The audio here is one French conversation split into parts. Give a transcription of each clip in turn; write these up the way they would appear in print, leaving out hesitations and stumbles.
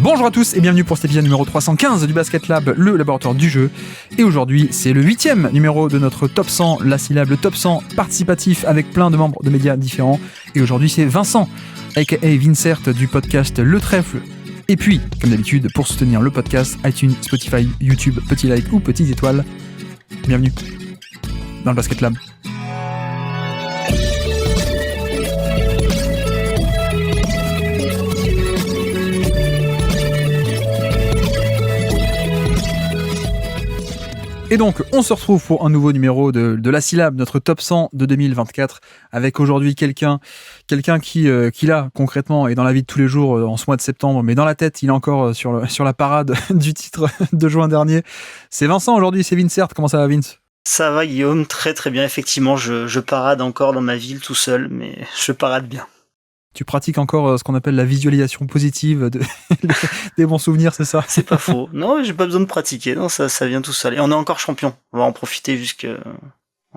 Bonjour à tous et bienvenue pour cet épisode numéro 315 du Basket Lab, le laboratoire du jeu. Et aujourd'hui, c'est le 8e numéro de notre Top 100, la syllabe, le Top 100 participatif avec plein de membres de médias différents. Et aujourd'hui, c'est Vincent, aka Vincert du podcast Le Trèfle. Et puis, comme d'habitude, pour soutenir le podcast, iTunes, Spotify, YouTube, petit like ou petites étoiles. Bienvenue dans le Basket Lab. Et donc, on se retrouve pour un nouveau numéro de la syllabe, notre top 100 de 2024, avec aujourd'hui quelqu'un qui là, concrètement, est dans la vie de tous les jours en ce mois de septembre, mais dans la tête, il est encore sur la parade du titre de juin dernier. C'est Vincent aujourd'hui, c'est Vincert. Comment ça va, Vince ? Ça va, Guillaume, très très bien. Effectivement, je parade encore dans ma ville tout seul, mais je parade bien. Tu pratiques encore ce qu'on appelle la visualisation positive des bons souvenirs, c'est ça ? C'est pas faux. Non, j'ai pas besoin de pratiquer. Non, ça vient tout seul. Et on est encore champion. On va en profiter jusqu'en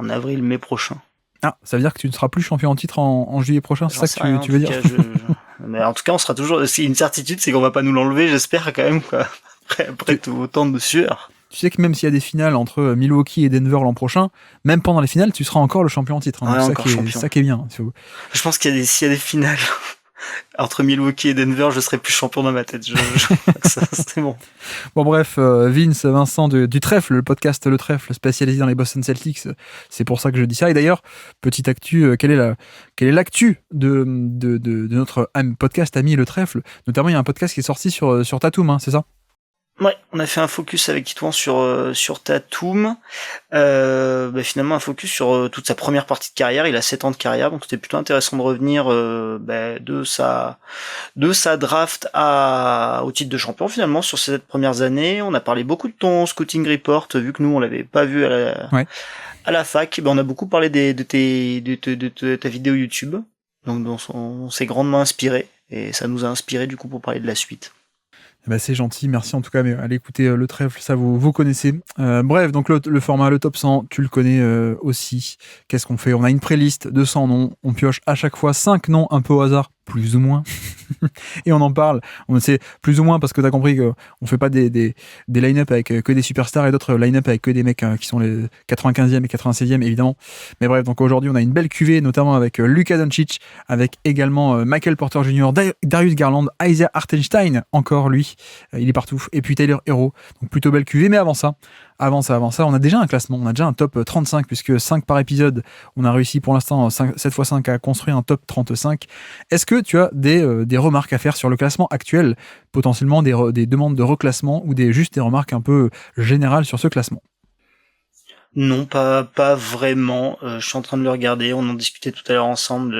avril-mai prochain. Ah, ça veut dire que tu ne seras plus champion en titre en juillet prochain, c'est ça que tu veux dire ? Mais en tout cas, on sera toujours... C'est une certitude, c'est qu'on va pas nous l'enlever, j'espère quand même, quoi. Après tout autant de sueur. Tu sais que même s'il y a des finales entre Milwaukee et Denver l'an prochain, même pendant les finales, tu seras encore le champion en titre. Hein. Ouais, c'est ça qui est bien. Je pense s'il y a des finales entre Milwaukee et Denver, je serai plus champion dans ma tête. Ça, c'est bon. Bon bref, Vincent du Trèfle, le podcast Le Trèfle, spécialisé dans les Boston Celtics, c'est pour ça que je dis ça. Et d'ailleurs, petite actu, quelle est l'actu de notre podcast ami Le Trèfle ? Notamment, il y a un podcast qui est sorti sur Tatum, hein, c'est ça ? Ouais, on a fait un focus avec Titouan sur Tatum. Finalement un focus sur toute sa première partie de carrière. Il a 7 ans de carrière, donc c'était plutôt intéressant de revenir de sa draft au titre de champion finalement sur ces 7 premières années. On a parlé beaucoup de ton scouting report, vu que nous on l'avait pas vu à la fac. On a beaucoup parlé de ta vidéo YouTube, donc dont on s'est grandement inspiré et ça nous a inspiré du coup pour parler de la suite. C'est gentil, merci en tout cas, mais allez écouter Le Trèfle, ça vous connaissez. Bref, donc le format, le top 100, tu le connais aussi. Qu'est-ce qu'on fait ? On a une playlist de 100 noms, on pioche à chaque fois 5 noms un peu au hasard, plus ou moins, et on en parle. On sait plus ou moins parce que t'as compris qu'on fait pas des line-up avec que des superstars et d'autres line-up avec que des mecs qui sont les 95e et 96e évidemment. Mais bref, donc aujourd'hui on a une belle cuvée, notamment avec Luka Doncic, avec également Michael Porter Jr., Darius Garland, Isaiah Hartenstein, encore lui, il est partout, et puis Tyler Herro. Donc plutôt belle cuvée, mais avant ça, on a déjà un classement, on a déjà un top 35, puisque 5 par épisode, on a réussi pour l'instant 7 x 5 à construire un top 35. Est-ce que tu as des remarques à faire sur le classement actuel, potentiellement des demandes de reclassement ou juste des remarques un peu générales sur ce classement ? Non, pas vraiment. Je suis en train de le regarder. On en discutait tout à l'heure ensemble.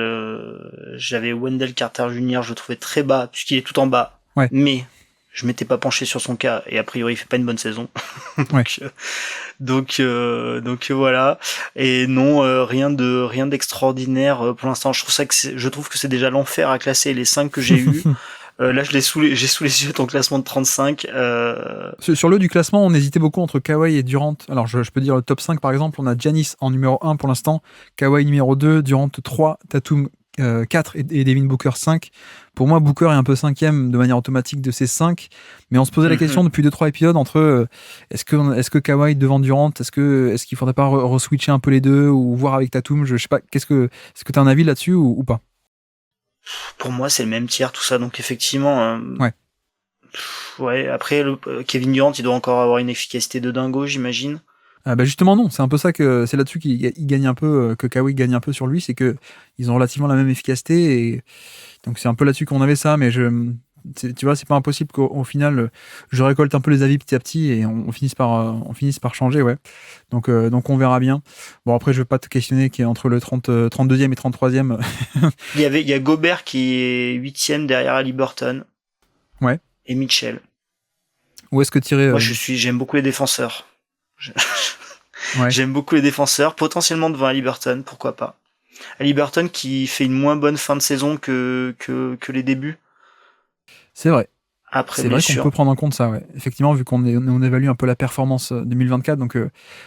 J'avais Wendell Carter Jr. Je le trouvais très bas puisqu'il est tout en bas. Ouais. Mais je m'étais pas penché sur son cas et a priori il fait pas une bonne saison. donc voilà. Et non, rien d'extraordinaire pour l'instant. Je trouve que c'est déjà l'enfer à classer les 5 que j'ai eu. Là, j'ai sous les yeux ton classement de 35. Sur le du classement, on hésitait beaucoup entre Kawhi et Durant. Alors, je peux dire le top 5, par exemple. On a Giannis en numéro 1 pour l'instant, Kawhi numéro 2, Durant 3, Tatum 4 et Devin Booker 5. Pour moi, Booker est un peu 5e de manière automatique de ces 5. Mais on se posait la question depuis 2-3 épisodes entre est-ce que Kawhi devant Durant, est-ce qu'il faudrait pas re-switcher un peu les deux ou voir avec Tatum, je sais pas. Est-ce que tu as un avis là-dessus ou pas ? Pour moi, c'est le même tiers, tout ça. Donc effectivement, ouais. Ouais. Après, Kevin Durant, il doit encore avoir une efficacité de dingo, j'imagine. Justement non, c'est un peu ça c'est là-dessus qu'il gagne un peu, que Kawhi gagne un peu sur lui, c'est que ils ont relativement la même efficacité et donc c'est un peu là-dessus qu'on avait ça, mais tu vois, c'est pas impossible qu'au final je récolte un peu les avis petit à petit et on finisse par changer, ouais. Donc on verra bien. Bon après je vais pas te questionner qui est entre le 32e et 33e. Il y a Gobert qui est 8e derrière Haliburton. Ouais. Et Mitchell. Où est-ce que tirer Moi j'aime beaucoup les défenseurs. Ouais. J'aime beaucoup les défenseurs, potentiellement devant Haliburton, pourquoi pas. Haliburton qui fait une moins bonne fin de saison que les débuts. C'est vrai. Après, c'est vrai qu'on peut prendre en compte ça, ouais. Effectivement, vu qu'on évalue un peu la performance 2024, donc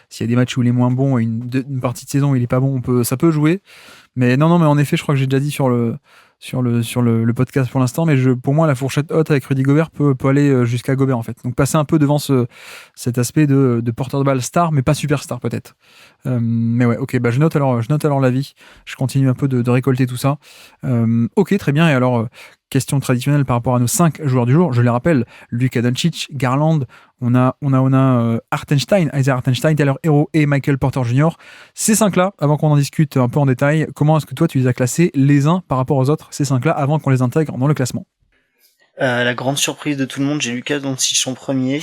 s'il y a des matchs où il est moins bon et une partie de saison où il est pas bon, ça peut jouer. Mais non, mais en effet, je crois que j'ai déjà dit sur le podcast pour l'instant, mais pour moi, la fourchette haute avec Rudy Gobert peut aller jusqu'à Gobert, en fait. Donc, passer un peu devant cet aspect de porteur de balle star, mais pas superstar, peut-être. Mais ouais, ok, je note alors l'avis. Je continue un peu de récolter tout ça. Ok, très bien. Et alors, question traditionnelle par rapport à nos 5 joueurs du jour. Je les rappelle, Luka Doncic, Garland, on a Hartenstein, Isaiah Hartenstein, Tyler Hero et Michael Porter Jr. Ces 5-là, avant qu'on en discute un peu en détail, comment est-ce que toi tu les as classés les uns par rapport aux autres, ces 5-là, avant qu'on les intègre dans le classement? La grande surprise de tout le monde, j'ai Luka Doncic en premier.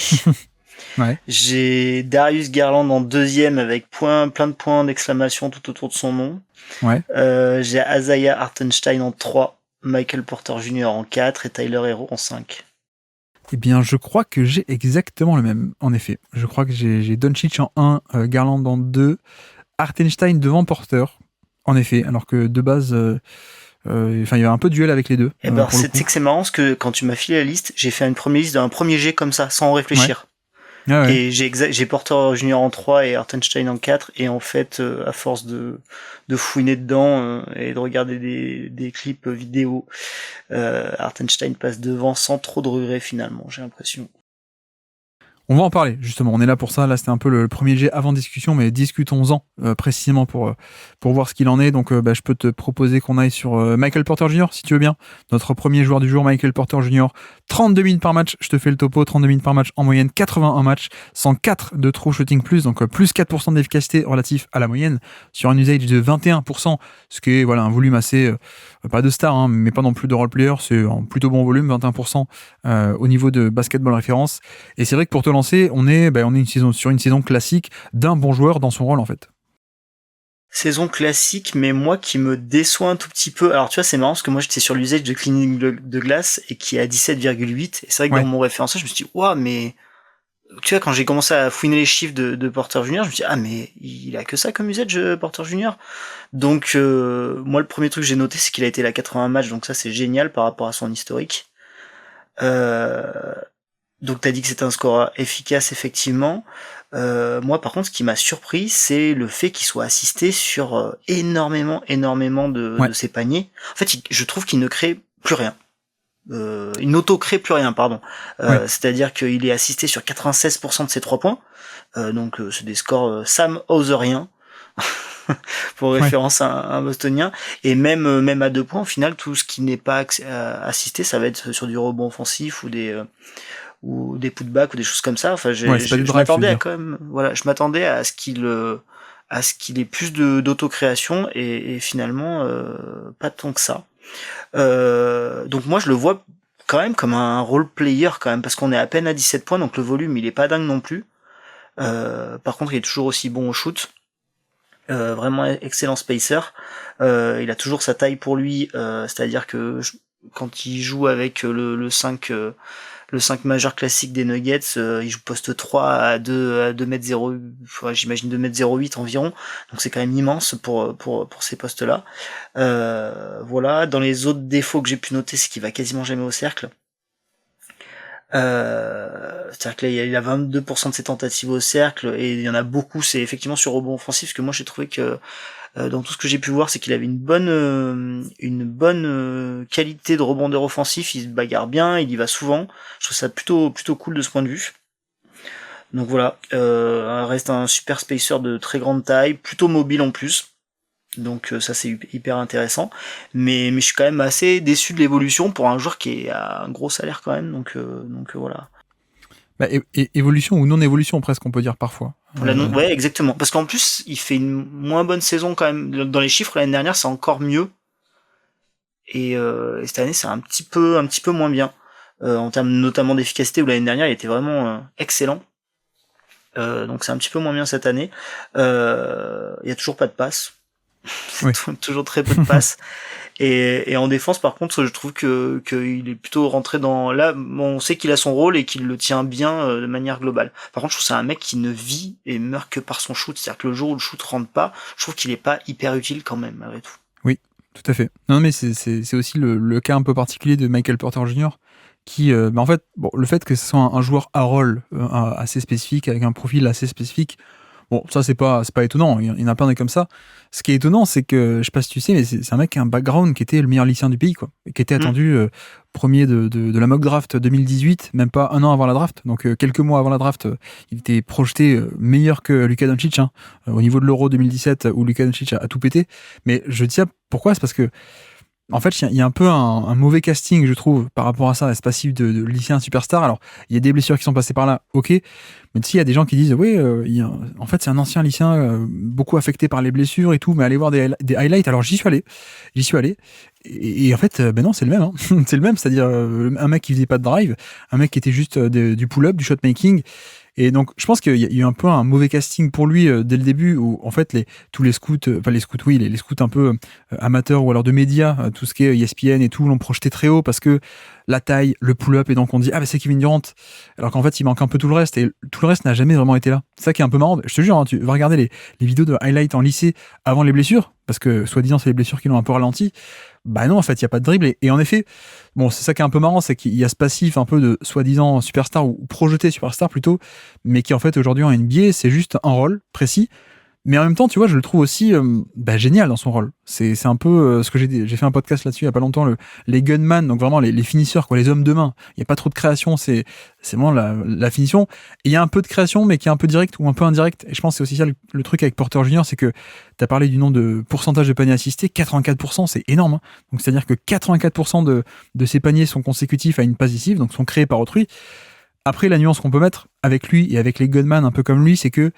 Ouais. J'ai Darius Garland en deuxième avec plein de points d'exclamation tout autour de son nom. Ouais. J'ai Isaiah Hartenstein en 3, Michael Porter Jr. en 4 et Tyler Hero en 5. Eh bien, je crois que j'ai exactement le même, en effet. Je crois que j'ai Doncic en 1, Garland en 2, Hartenstein devant Porter, en effet, alors que de base, il y avait un peu de duel avec les deux. Et c'est que c'est marrant parce que quand tu m'as filé la liste, j'ai fait une première liste d'un premier jet comme ça, sans réfléchir. Ouais. Ah ouais. Et j'ai Porter Junior en 3 et Hartenstein en 4, et en fait, à force de fouiner dedans et de regarder des clips vidéo, Hartenstein passe devant sans trop de regrets finalement, j'ai l'impression. On va en parler, justement. On est là pour ça. Là, c'était un peu le premier jet avant discussion, mais discutons-en précisément pour voir ce qu'il en est. Donc, je peux te proposer qu'on aille sur Michael Porter Jr., si tu veux bien. Notre premier joueur du jour, Michael Porter Jr. 32 minutes par match. Je te fais le topo. 32 minutes par match en moyenne. 81 matchs. 104 de true shooting plus. Donc, plus 4% d'efficacité relatif à la moyenne. Sur un usage de 21%. Ce qui est, un volume assez, pas de star, hein, mais pas non plus de role player. C'est un plutôt bon volume, 21% au niveau de basketball référence. Et c'est vrai que pour te lancer, on est sur une saison classique d'un bon joueur dans son rôle, en fait. Saison classique, mais moi qui me déçoit un tout petit peu. Alors tu vois, c'est marrant parce que moi j'étais sur l'usage de cleaning de glace et qui est à 17,8. Et c'est vrai que dans mon référenceur, je me suis dit, waouh, mais tu vois, quand j'ai commencé à fouiner les chiffres de Porter Junior, je me suis dit, ah, mais il a que ça comme usage, Porter Junior. Donc, moi, le premier truc que j'ai noté, c'est qu'il a été là 80 matchs, donc ça, c'est génial par rapport à son historique. Donc, t'as dit que c'était un score efficace, effectivement. Moi, par contre, ce qui m'a surpris, c'est le fait qu'il soit assisté sur énormément de ses paniers. En fait, je trouve qu'il ne crée plus rien. Il n'auto-crée plus rien, pardon. C'est-à-dire qu'il est assisté sur 96% de ses 3 points. Donc c'est des scores Sam Hauserien pour référence à un Bostonien. Et même à 2 points, au final, tout ce qui n'est pas assisté, ça va être sur du rebond offensif ou des putbacks ou des choses comme ça. Enfin, je m'attendais je m'attendais à ce qu'il ait plus d'autocréation et finalement pas tant que ça. Donc moi je le vois quand même comme un role player quand même, parce qu'on est à peine à 17 points, donc le volume il est pas dingue non plus. Par contre il est toujours aussi bon au shoot, vraiment excellent spacer. Il a toujours sa taille pour lui, c'est-à-dire que quand il joue avec le 5 majeur classique des Nuggets, il joue poste 3 à 2m0, j'imagine 2m08 environ, donc c'est quand même immense pour ces postes-là. Voilà. Dans les autres défauts que j'ai pu noter, c'est qu'il va quasiment jamais au cercle. C'est-à-dire que là, il a 22% de ses tentatives au cercle, et il y en a beaucoup, c'est effectivement sur rebond offensif, parce que moi j'ai trouvé que dans tout ce que j'ai pu voir, c'est qu'il avait une bonne qualité de rebondeur offensif, il se bagarre bien, il y va souvent. Je trouve ça plutôt cool de ce point de vue. Donc voilà, reste un super spacer de très grande taille, plutôt mobile en plus. Donc ça c'est hyper intéressant. Mais je suis quand même assez déçu de l'évolution pour un joueur qui est à un gros salaire quand même. Donc voilà. Évolution ou non-évolution presque, on peut dire parfois. Ouais, exactement. Parce qu'en plus, il fait une moins bonne saison quand même. Dans les chiffres, l'année dernière, c'est encore mieux. Et cette année, c'est un petit peu moins bien. En termes notamment d'efficacité, où l'année dernière, il était vraiment excellent. Donc c'est un petit peu moins bien cette année. Il y a toujours pas de passe. Oui. Toujours très peu de passes. Et en défense, par contre, je trouve qu'il est plutôt rentré dans... Là, on sait qu'il a son rôle et qu'il le tient bien de manière globale. Par contre, je trouve que c'est un mec qui ne vit et meurt que par son shoot. C'est-à-dire que le jour où le shoot rentre pas, je trouve qu'il est pas hyper utile quand même, malgré tout. Oui, tout à fait. Non, mais c'est aussi le cas un peu particulier de Michael Porter Jr., qui, en fait, le fait que ce soit un joueur à rôle assez spécifique, avec un profil assez spécifique, Bon, ça, c'est pas étonnant. Il y en a plein des comme ça. Ce qui est étonnant, c'est que, je sais pas si tu sais, mais c'est un mec qui a un background qui était le meilleur lycéen du pays, quoi. Et qui était attendu premier de la mock draft 2018, même pas un an avant la draft. Donc, quelques mois avant la draft, il était projeté meilleur que Luka Doncic, hein, au niveau de l'Euro 2017, où Luka Doncic a tout pété. Mais je dis ça, pourquoi? C'est parce que, en fait, il y a un peu un mauvais casting, je trouve, par rapport à ça, à ce passif de lycéen superstar. Alors, il y a des blessures qui sont passées par là, ok. Mais tu sais, il y a des gens qui disent, oui, en fait, c'est un ancien lycéen, beaucoup affecté par les blessures et tout, mais allez voir des highlights. Alors, j'y suis allé. Et en fait, ben non, c'est le même. Hein. C'est le même, c'est-à-dire un mec qui faisait pas de drive, un mec qui était juste du pull-up, du shot-making. Et donc, je pense qu'il y a eu un peu un mauvais casting pour lui dès le début, où en fait, tous les scouts, les scouts un peu amateurs ou alors de médias, tout ce qui est ESPN et tout, l'ont projeté très haut parce que la taille, le pull-up, et donc on dit, ah, bah c'est Kevin Durant. Alors qu'en fait, il manque un peu tout le reste, et tout le reste n'a jamais vraiment été là. C'est ça qui est un peu marrant. Je te jure, hein, tu vas regarder les vidéos de highlights en lycée avant les blessures, parce que soi-disant, c'est les blessures qui l'ont un peu ralenti. Bah non, en fait, il n'y a pas de dribble. Et en effet, bon, c'est ça qui est un peu marrant, c'est qu'il y a ce passif un peu de soi-disant superstar, ou projeté superstar plutôt, mais qui en fait aujourd'hui en NBA, c'est juste un rôle précis. Mais en même temps, tu vois, je le trouve aussi génial dans son rôle. C'est un peu ce que j'ai fait un podcast là-dessus il y a pas longtemps, les gunman, donc vraiment les finisseurs, quoi, les hommes de main. Il y a pas trop de création, c'est vraiment la finition. Et il y a un peu de création, mais qui est un peu direct ou un peu indirect. Et je pense que c'est aussi ça le truc avec Porter Junior, c'est que tu as parlé du nombre de pourcentage de paniers assistés, 84%, c'est énorme. Hein. Donc c'est-à-dire que 84% de ces paniers sont consécutifs à une passe décisive, donc sont créés par autrui. Après, la nuance qu'on peut mettre avec lui et avec les gunman un peu comme lui, c'est que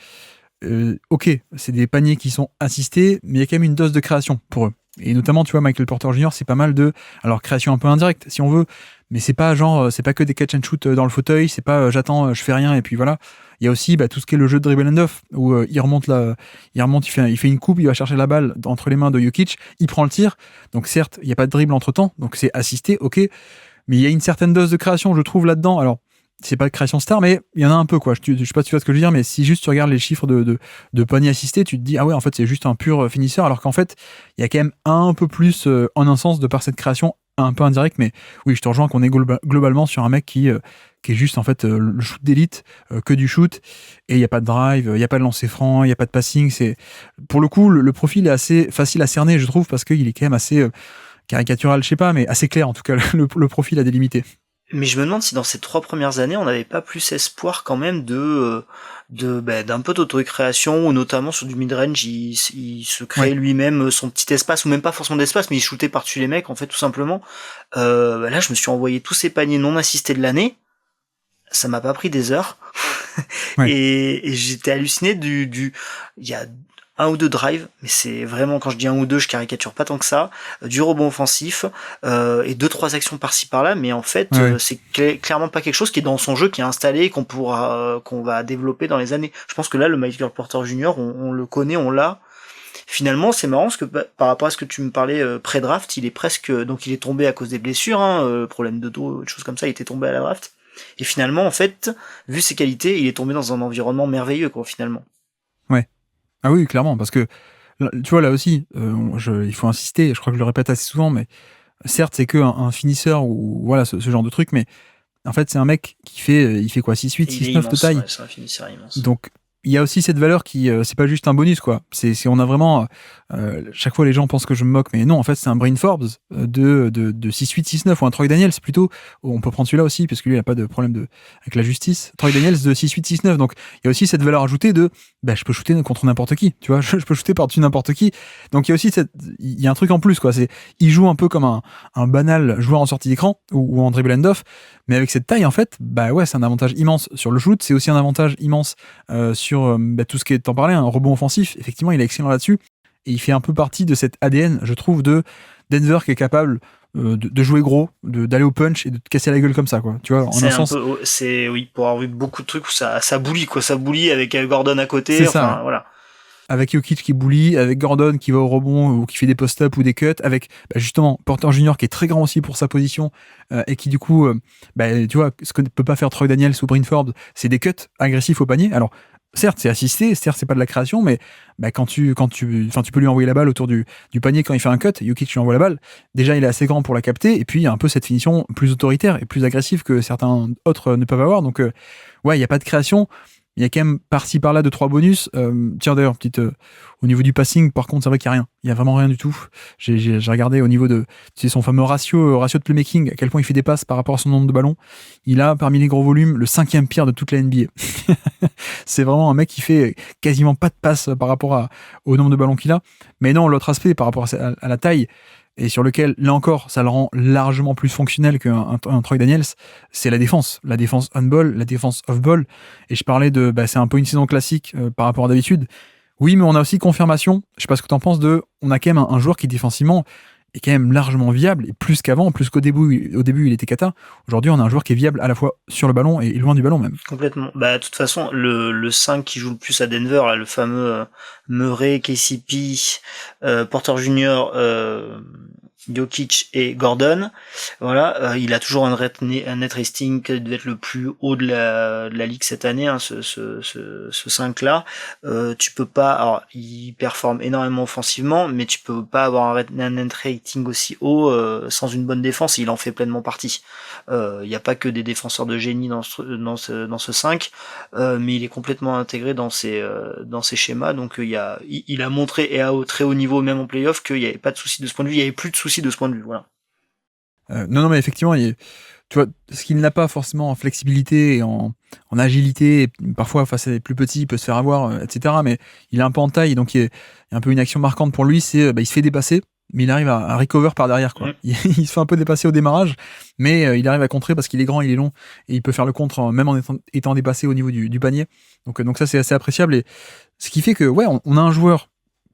ok, c'est des paniers qui sont assistés, mais il y a quand même une dose de création pour eux. Et notamment, tu vois, Michael Porter Jr., c'est pas mal alors création un peu indirecte, si on veut, mais c'est pas c'est pas que des catch and shoot dans le fauteuil, c'est pas j'attends, je fais rien, et puis voilà. Il y a aussi tout ce qui est le jeu de dribble and off, où il remonte, il fait une coupe, il va chercher la balle entre les mains de Jokic, il prend le tir, donc certes, il n'y a pas de dribble entre temps, donc c'est assisté, ok, mais il y a une certaine dose de création, je trouve, là-dedans. Alors, c'est pas de création star, mais il y en a un peu, quoi. Je sais pas si tu vois ce que je veux dire, mais si juste tu regardes les chiffres de paniers assistés, tu te dis, ah ouais, en fait, c'est juste un pur finisseur, alors qu'en fait, il y a quand même un peu plus, en un sens, de par cette création un peu indirecte, mais oui, je te rejoins qu'on est globalement sur un mec qui est juste, en fait, le shoot d'élite, que du shoot, et il n'y a pas de drive, il n'y a pas de lancer franc, il n'y a pas de passing. Pour le coup, le profil est assez facile à cerner, je trouve, parce qu'il est quand même assez caricatural, je sais pas, mais assez clair, en tout cas, le profil à délimiter. Mais je me demande si dans ces 3 premières années, on n'avait pas plus espoir quand même d'un peu d'autocréation, ou notamment sur du mid-range, il se crée lui-même son petit espace, ou même pas forcément d'espace, mais il shootait par-dessus les mecs, en fait, tout simplement. Là, je me suis envoyé tous ces paniers non assistés de l'année. Ça m'a pas pris des heures. Et j'étais halluciné il y a un ou deux drives, mais c'est vraiment, quand je dis un ou deux, je caricature pas tant que ça, du rebond offensif, et 2-3 actions par-ci par-là, mais en fait, c'est clairement pas quelque chose qui est dans son jeu, qui est installé, qu'on va développer dans les années. Je pense que là, le Michael Porter Jr., on le connaît, on l'a. Finalement, c'est marrant, parce que par rapport à ce que tu me parlais pré-draft, il est tombé à cause des blessures, problème de dos, des choses comme ça, il était tombé à la draft. Et finalement, en fait, vu ses qualités, il est tombé dans un environnement merveilleux, quoi, finalement. Ouais. Ah oui, clairement, parce que, tu vois, là aussi, il faut insister, je crois que je le répète assez souvent, mais certes, c'est un finisseur, ou voilà, ce genre de truc, mais en fait, c'est un mec il fait quoi, 6-8, 6-9 de taille. Ouais, c'est un finisseur immense. Donc, il y a aussi cette valeur qui, c'est pas juste un bonus, quoi. On a vraiment, chaque fois les gens pensent que je me moque, mais non, en fait, c'est un Bryn Forbes de 6-8, 6-9, ou un Troy Daniels plutôt. On peut prendre celui-là aussi, parce que lui, il a pas de problème avec la justice. Troy Daniels de 6-8, 6-9. Donc, il y a aussi cette valeur ajoutée je peux shooter contre n'importe qui, tu vois, je peux shooter par-dessus n'importe qui. Donc, il y a aussi il y a un truc en plus, quoi. Il joue un peu comme un banal joueur en sortie d'écran, ou en dribble and off, mais avec cette taille, en fait, c'est un avantage immense sur le shoot. C'est aussi un avantage immense sur tout ce qui est, t'en parlais, un rebond offensif. Effectivement, il est excellent là-dessus. Et il fait un peu partie de cet ADN, je trouve, de Denver, qui est capable de jouer gros, d'aller au punch et de te casser la gueule comme ça, quoi. Tu vois, en un sens. Pour avoir vu beaucoup de trucs où ça boulie, quoi. Ça boulie avec Gordon à côté. C'est ça. Voilà. Avec Jokic qui bully, avec Gordon qui va au rebond ou qui fait des post-up ou des cuts, avec justement Porter Junior qui est très grand aussi pour sa position et qui du coup, tu vois, ce que ne peut pas faire Troy Daniels ou Bryn Forbes, c'est des cuts agressifs au panier. Alors certes, c'est assisté, certes, c'est pas de la création, mais tu peux lui envoyer la balle autour du panier quand il fait un cut, Jokic lui envoie la balle. Déjà, il est assez grand pour la capter, et puis il y a un peu cette finition plus autoritaire et plus agressive que certains autres ne peuvent avoir. Donc, il y a pas de création, il y a quand même par-ci par-là 2-3 bonus. Tiens d'ailleurs, au niveau du passing, par contre, c'est vrai qu'il n'y a rien. Il n'y a vraiment rien du tout. J'ai regardé au niveau de son fameux ratio de playmaking, à quel point il fait des passes par rapport à son nombre de ballons. Il a, parmi les gros volumes, le 5e pire de toute la NBA. C'est vraiment un mec qui fait quasiment pas de passes par rapport au nombre de ballons qu'il a. Mais non, l'autre aspect, par rapport à la taille, et sur lequel, là encore, ça le rend largement plus fonctionnel qu'un Troy Daniels, c'est la défense. La défense on-ball, la défense off-ball. Et je parlais c'est un peu une saison classique par rapport à d'habitude. Oui, mais on a aussi confirmation, je sais pas ce que t'en penses, on a quand même un joueur qui défensivement est quand même largement viable, et plus qu'avant, plus qu'au début, il était cata. Aujourd'hui, on a un joueur qui est viable à la fois sur le ballon et loin du ballon même. Complètement. Bah, de toute façon, le 5 qui joue le plus à Denver, là, le fameux Murray, KCP, Porter Jr., Jokic et Gordon, voilà, il a toujours un net rating qui devait être le plus haut de la ligue cette année, hein, ce 5 là. Tu peux pas, alors il performe énormément offensivement, mais tu peux pas avoir un net rating aussi haut sans une bonne défense, et il en fait pleinement partie. Il n'y a pas que des défenseurs de génie dans ce 5, mais il est complètement intégré dans ces schémas, donc il a montré, et à très haut niveau, même en playoff, qu'il n'y avait pas de souci de ce point de vue, il y avait plus de soucis de ce point de vue, voilà. Non, mais effectivement, tu vois, ce qu'il n'a pas forcément en flexibilité et en agilité, et parfois face à des plus petits, il peut se faire avoir, etc. Mais il est un peu en taille, donc il y a un peu une action marquante pour lui, c'est il se fait dépasser, mais il arrive à recover par derrière, quoi. Il se fait un peu dépasser au démarrage, mais il arrive à contrer parce qu'il est grand, il est long, et il peut faire le contre même en étant dépassé au niveau du panier. Donc ça, c'est assez appréciable, et ce qui fait que, ouais, on a un joueur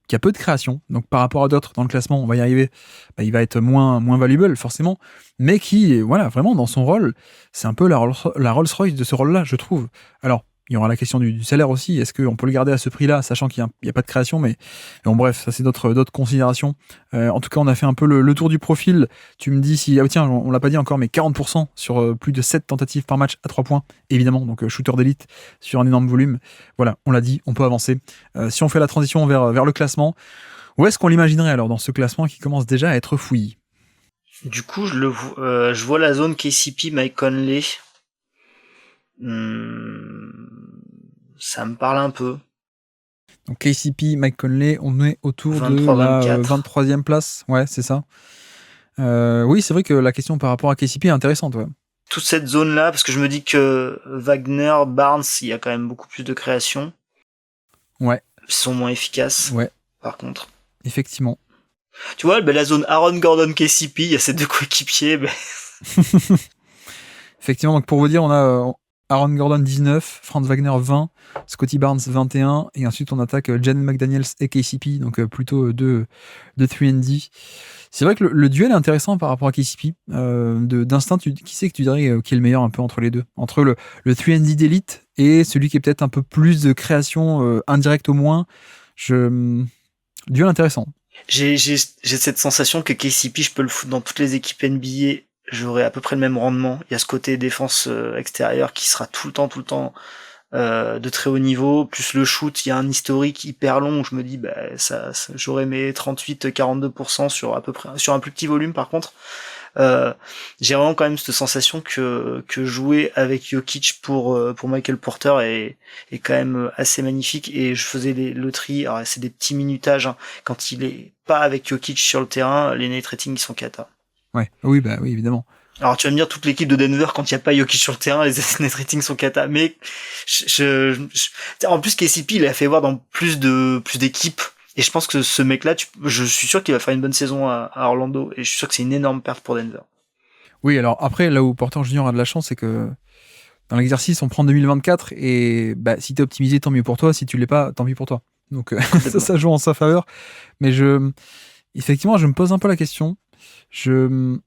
qui a peu de création, donc par rapport à d'autres dans le classement, on va y arriver, il va être moins valuable forcément, mais qui, voilà, vraiment dans son rôle, c'est un peu la Rolls-Royce de ce rôle-là, je trouve. Alors, il y aura la question du salaire aussi, est-ce qu'on peut le garder à ce prix-là, sachant qu'il n'y a pas de création, mais bon, bref, ça c'est d'autres considérations. En tout cas, on a fait un peu le tour du profil. Tu me dis si, tiens, on l'a pas dit encore, mais 40% sur plus de 7 tentatives par match à 3 points, évidemment, donc shooter d'élite sur un énorme volume. Voilà, on l'a dit, on peut avancer. Si on fait la transition vers le classement, où est-ce qu'on l'imaginerait alors dans ce classement qui commence déjà à être fouillis? Du coup, je vois la zone KCP, Mike Conley. Ça me parle un peu. Donc KCP, Mike Conley, on est autour de la 23e place. Ouais, c'est ça. Oui, c'est vrai que la question par rapport à KCP est intéressante. Ouais. Toute cette zone-là, parce que je me dis que Wagner, Barnes, il y a quand même beaucoup plus de création. Ouais. Ils sont moins efficaces. Ouais. Par contre. Effectivement. Tu vois, la zone Aaron Gordon, KCP, il y a ces deux coéquipiers. Effectivement, donc pour vous dire, on a Aaron Gordon 19, Franz Wagner 20, Scotty Barnes 21, et ensuite on attaque Jaden McDaniels et KCP, donc plutôt de 3&D. C'est vrai que le duel est intéressant par rapport à KCP. D'instinct, qui c'est que tu dirais qui est le meilleur un peu entre les deux? Entre le 3&D d'élite et celui qui est peut-être un peu plus de création indirecte au moins. Duel intéressant. J'ai cette sensation que KCP, je peux le foutre dans toutes les équipes NBA, j'aurai à peu près le même rendement. Il y a ce côté défense extérieure qui sera tout le temps de très haut niveau, plus le shoot, il y a un historique hyper long où je me dis ça j'aurais mes 38-42% sur à peu près sur un plus petit volume. Par contre, j'ai vraiment quand même cette sensation que jouer avec Jokic pour Michael Porter est quand même assez magnifique, et je faisais le tri. Alors c'est des petits minutages, hein. Quand il est pas avec Jokic sur le terrain, les net ratings ils sont cata. Ouais, oui, oui, évidemment. Alors tu vas me dire, toute l'équipe de Denver, quand il n'y a pas Jokic sur le terrain, les net ratings sont cata. Mais en plus KCP, il a fait voir dans plus d'équipes. Et je pense que ce mec-là, je suis sûr qu'il va faire une bonne saison à Orlando. Et je suis sûr que c'est une énorme perte pour Denver. Oui, alors après, là où Porter Junior a de la chance, c'est que dans l'exercice, on prend 2024. Et si t'es optimisé, tant mieux pour toi. Si tu l'es pas, tant pis pour toi. Donc ça joue en sa faveur. Mais effectivement, je me pose un peu la question. Tu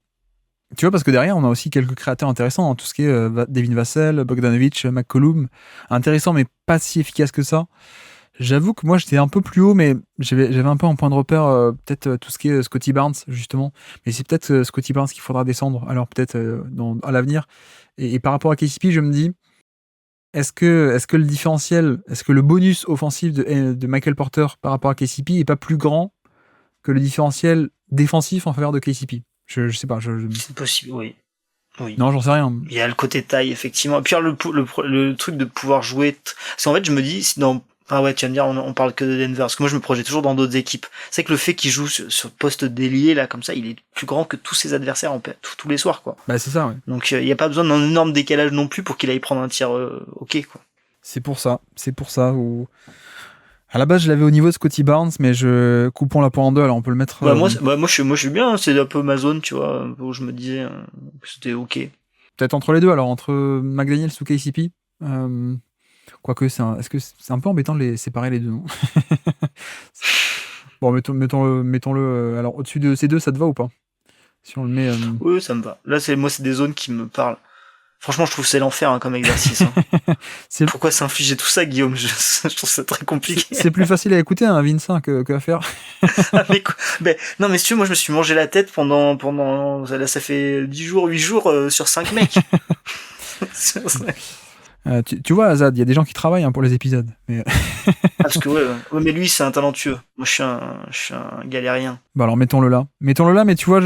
vois, parce que derrière, on a aussi quelques créateurs intéressants, hein, tout ce qui est Devin Vassell, Bogdanovic, McCollum. Intéressant, mais pas si efficace que ça. J'avoue que moi, j'étais un peu plus haut, mais j'avais un peu en point de repère peut-être tout ce qui est Scotty Barnes, justement. Mais c'est peut-être Scotty Barnes qu'il faudra descendre, alors peut-être à l'avenir. Et par rapport à KCP, je me dis, est-ce que le différentiel, est-ce que le bonus offensif de Michael Porter par rapport à KCP est pas plus grand que le différentiel défensif en faveur de KCP? Je sais pas. C'est possible, oui. Oui. Non, j'en sais rien. Il y a le côté taille, effectivement. Et puis alors, le truc de pouvoir jouer... Parce qu'en fait, je me dis, si dans... Ah ouais, tu vas me dire, on parle que de Denver. Parce que moi, je me projette toujours dans d'autres équipes. C'est que le fait qu'il joue sur le poste d'ailier, là, comme ça, il est plus grand que tous ses adversaires tous les soirs, quoi. Bah, c'est ça, ouais. Donc, il n'y a pas besoin d'un énorme décalage non plus pour qu'il aille prendre un tir ok, quoi. C'est pour ça. À la base, je l'avais au niveau de Scotty Barnes, mais coupons la poire en deux, alors on peut le mettre... Moi, je suis bien, c'est un peu ma zone, tu vois, où je me disais que c'était ok. Peut-être entre les deux, alors entre McDaniels ou KCP. Quoique, est-ce que c'est un peu embêtant de les séparer les deux, non? Bon, mettons-le. Alors, au-dessus de ces deux, ça te va ou pas? Si on le met. Oui, ça me va. Là, c'est des zones qui me parlent. Franchement, je trouve que c'est l'enfer comme exercice. Pourquoi s'infliger tout ça, Guillaume? Je trouve ça très compliqué. C'est plus facile à écouter, un Vincent, que à faire. Non, mais si tu veux, moi, je me suis mangé la tête pendant là, ça fait 10 jours, 8 jours sur 5 mecs. Tu vois, Azad, il y a des gens qui travaillent pour les épisodes. Mais... parce que ouais, mais lui, c'est un talentueux. Moi, je suis un galérien. Bah alors, mettons-le là, mais tu vois,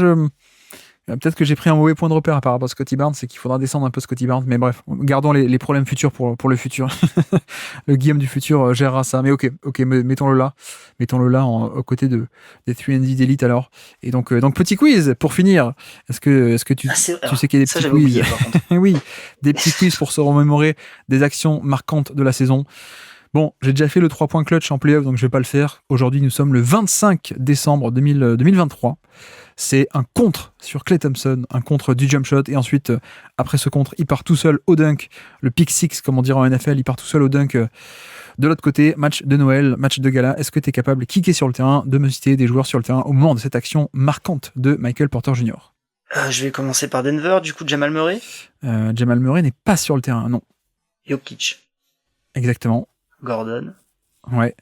peut-être que j'ai pris un mauvais point de repère par rapport à Scotty Barnes, c'est qu'il faudra descendre un peu Scotty Barnes, mais bref, gardons les problèmes futurs pour le futur. Le Guillaume du futur gérera ça, mais ok, mettons-le là aux côtés des 3&D d'élite alors. Et donc petit quiz pour finir. Est-ce que tu sais qu'il y a des petits quiz? Oublié, par contre. Oui, des petits quiz pour se remémorer des actions marquantes de la saison. Bon, j'ai déjà fait le 3 points clutch en playoff, donc je vais pas le faire. Aujourd'hui, nous sommes le 25 décembre 2023. C'est un contre sur Klay Thompson, un contre du jump shot, et ensuite, après ce contre, il part tout seul au dunk, le pick six, comme on dirait en NFL, il part tout seul au dunk de l'autre côté, match de Noël, match de gala. Est-ce que tu es capable de kicker sur le terrain, de me citer des joueurs sur le terrain au moment de cette action marquante de Michael Porter Jr.? Je vais commencer par Denver, du coup, Jamal Murray. Jamal Murray n'est pas sur le terrain, non. Jokic. Exactement. Gordon. Ouais.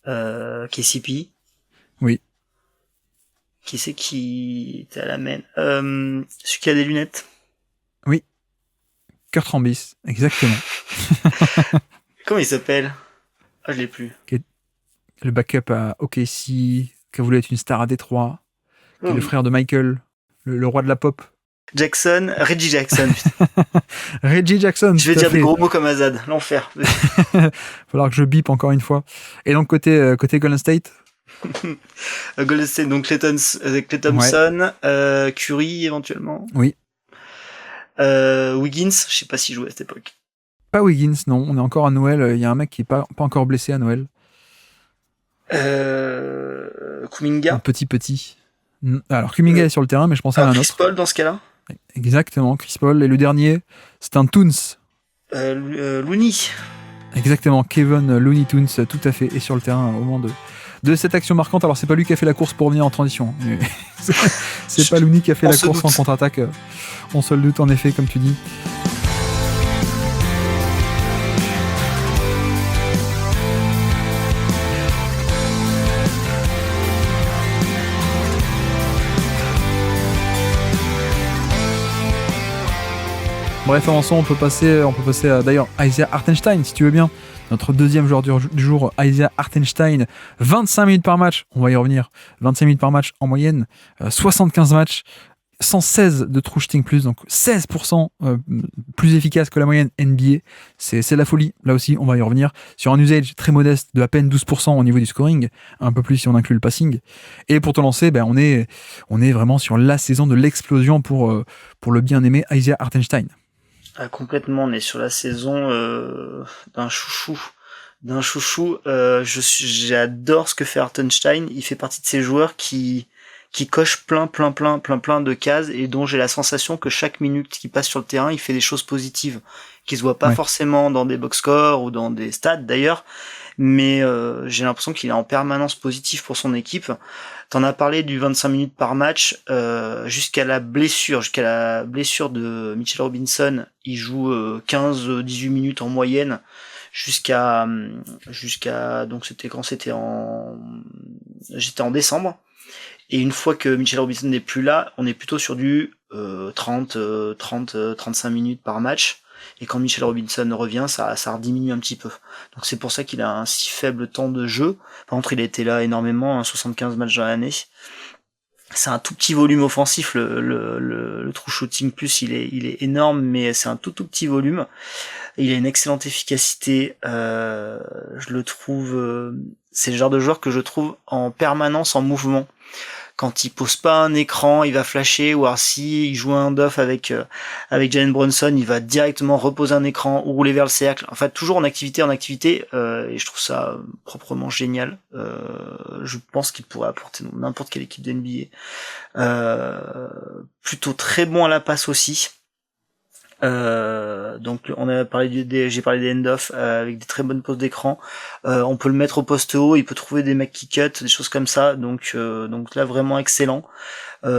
KCP. Oui. Qui c'est qui était à la main? Celui qui a des lunettes. Oui. Kurt Rambis, exactement. Comment il s'appelle? Ah, je l'ai plus. Le backup à OKC, qui a voulu être une star à Détroit, qui est le frère de Michael, le roi de la pop. Reggie Jackson. Reggie Jackson. Je vais dire des gros mots comme Azad, l'enfer. Falloir que je bip encore une fois. Et donc côté Golden State. Golden State, donc Klay Thompson, ouais. Curry éventuellement. Oui. Wiggins, je sais pas s'il jouait à cette époque. Pas Wiggins, non. On est encore à Noël. Il y a un mec qui est pas encore blessé à Noël. Kuminga. Un petit. Alors Kuminga est sur le terrain, mais je pensais à un autre. Chris Paul dans ce cas-là. Exactement, Chris Paul. Et le dernier, c'est un Toons. Looney. Exactement, Kevin Looney Toons, tout à fait, est sur le terrain au moment de cette action marquante. Alors c'est pas lui qui a fait la course pour venir en transition. Mais c'est pas Looney qui a fait la course en contre-attaque. On se le doute en effet, comme tu dis. Bref, avançons, on peut passer à d'ailleurs Isaiah Hartenstein, si tu veux bien. Notre deuxième joueur du jour, Isaiah Hartenstein, 25 minutes par match, on va y revenir, 25 minutes par match en moyenne, 75 matchs, 116 de true shooting plus, donc 16% plus efficace que la moyenne NBA. C'est la folie, là aussi, on va y revenir. Sur un usage très modeste de à peine 12% au niveau du scoring, un peu plus si on inclut le passing. Et pour te lancer, on est vraiment sur la saison de l'explosion pour le bien-aimé Isaiah Hartenstein. Ah, complètement, on est sur la saison d'un chouchou. J'adore ce que fait Hartenstein. Il fait partie de ces joueurs qui cochent plein de cases et dont j'ai la sensation que chaque minute qu'il passe sur le terrain, il fait des choses positives qui se voient pas forcément dans des box scores ou dans des stats d'ailleurs, mais j'ai l'impression qu'il est en permanence positif pour son équipe. T'en as parlé du 25 minutes par match, jusqu'à la blessure de Mitchell Robinson, il joue 15-18 minutes en moyenne jusqu'à donc j'étais en décembre. Et une fois que Mitchell Robinson n'est plus là, on est plutôt sur du 35 minutes par match. Et quand Mitchell Robinson revient, ça rediminue un petit peu. Donc c'est pour ça qu'il a un si faible temps de jeu. Par contre, il a été là énormément, 75 matchs dans l'année. c'est un tout petit volume offensif, le true shooting plus il est énorme, mais c'est un tout petit volume. Il a une excellente efficacité, je le trouve, c'est le genre de joueur que je trouve en permanence en mouvement. Quand il pose pas un écran, il va flasher, ou alors si il joue un off avec Jalen Brunson, il va directement reposer un écran ou rouler vers le cercle. En fait, toujours en activité, et je trouve ça proprement génial. Je pense qu'il pourrait apporter dans n'importe quelle équipe de NBA. Plutôt très bon à la passe aussi. Donc on a parlé j'ai parlé des end-off avec des très bonnes poses d'écran. On peut le mettre au poste haut, il peut trouver des mecs qui cut, des choses comme ça. Donc là vraiment excellent.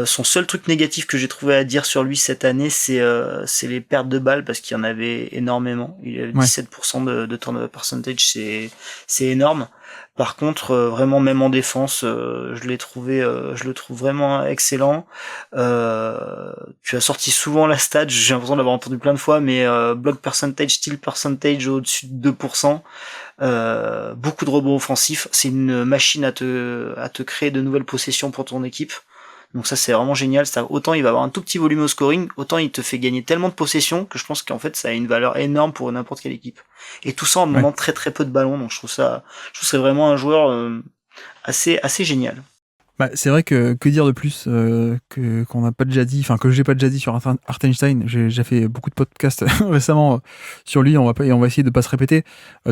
Son seul truc négatif que j'ai trouvé à dire sur lui cette année, c'est les pertes de balles parce qu'il y en avait énormément. Il avait 17% de turnover percentage, c'est énorme. Par contre, vraiment même en défense, je le trouve vraiment excellent. Tu as sorti souvent la stat, j'ai l'impression de l'avoir entendu plein de fois, mais block percentage, steal percentage au-dessus de 2%. Beaucoup de rebonds offensifs. C'est une machine à te créer de nouvelles possessions pour ton équipe. Donc ça c'est vraiment génial. Ça, autant il va avoir un tout petit volume au scoring, autant il te fait gagner tellement de possessions que je pense qu'en fait ça a une valeur énorme pour n'importe quelle équipe. Et tout ça en demandant très très peu de ballons. Donc je trouve que c'est vraiment un joueur assez génial. Bah, c'est vrai que dire de plus qu'on n'a pas déjà dit, enfin que j'ai pas déjà dit sur Hartenstein. J'ai déjà fait beaucoup de podcasts récemment sur lui. On va essayer de pas se répéter.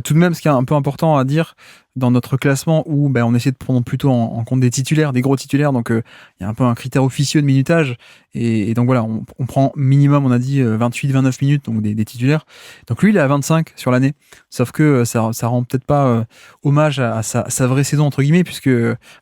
Tout de même, ce qui est un peu important à dire dans notre classement où on essaie de prendre plutôt en compte des titulaires, des gros titulaires. Donc il y a un peu un critère officieux de minutage et donc voilà, on prend minimum, on a dit 28-29 minutes, donc des titulaires. Donc lui, il est à 25 sur l'année. Sauf que ça rend peut-être pas hommage à sa vraie saison entre guillemets, puisque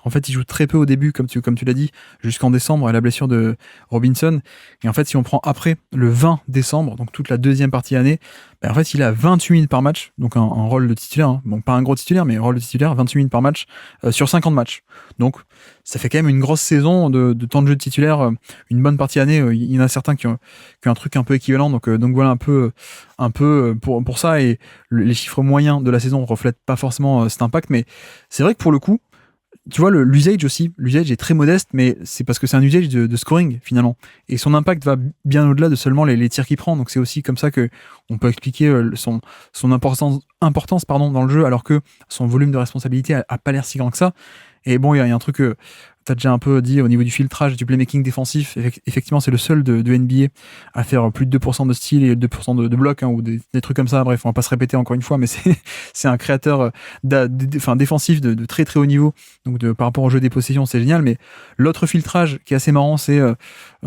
en fait il joue très peu au début, comme tu l'as dit, jusqu'en décembre à la blessure de Robinson. Et en fait, si on prend après le 20 décembre, donc toute la deuxième partie de l'année, en fait il a 28 minutes par match, donc un rôle de titulaire, hein. Bon, pas un gros titulaire, mais un rôle de titulaire, 28 minutes par match sur 50 matchs. Donc ça fait quand même une grosse saison de temps de jeu de titulaire, une bonne partie de l'année. Il y en a certains qui ont un truc un peu équivalent, donc voilà un peu pour ça. Et les chiffres moyens de la saison reflètent pas forcément cet impact, mais c'est vrai que pour le coup, tu vois, l'usage aussi, l'usage est très modeste, mais c'est parce que c'est un usage de scoring finalement. Et son impact va bien au-delà de seulement les tirs qu'il prend. Donc c'est aussi comme ça que on peut expliquer son importance dans le jeu, alors que son volume de responsabilité a pas l'air si grand que ça. Et bon, il y a un truc que tu as déjà un peu dit au niveau du filtrage, du playmaking défensif. Effectivement, c'est le seul de NBA à faire plus de 2% de steal et 2% de bloc, hein, ou des trucs comme ça. Bref, on va pas se répéter encore une fois, mais c'est un créateur défensif de très très haut niveau. Donc par rapport au jeu des possessions, c'est génial. Mais l'autre filtrage qui est assez marrant, c'est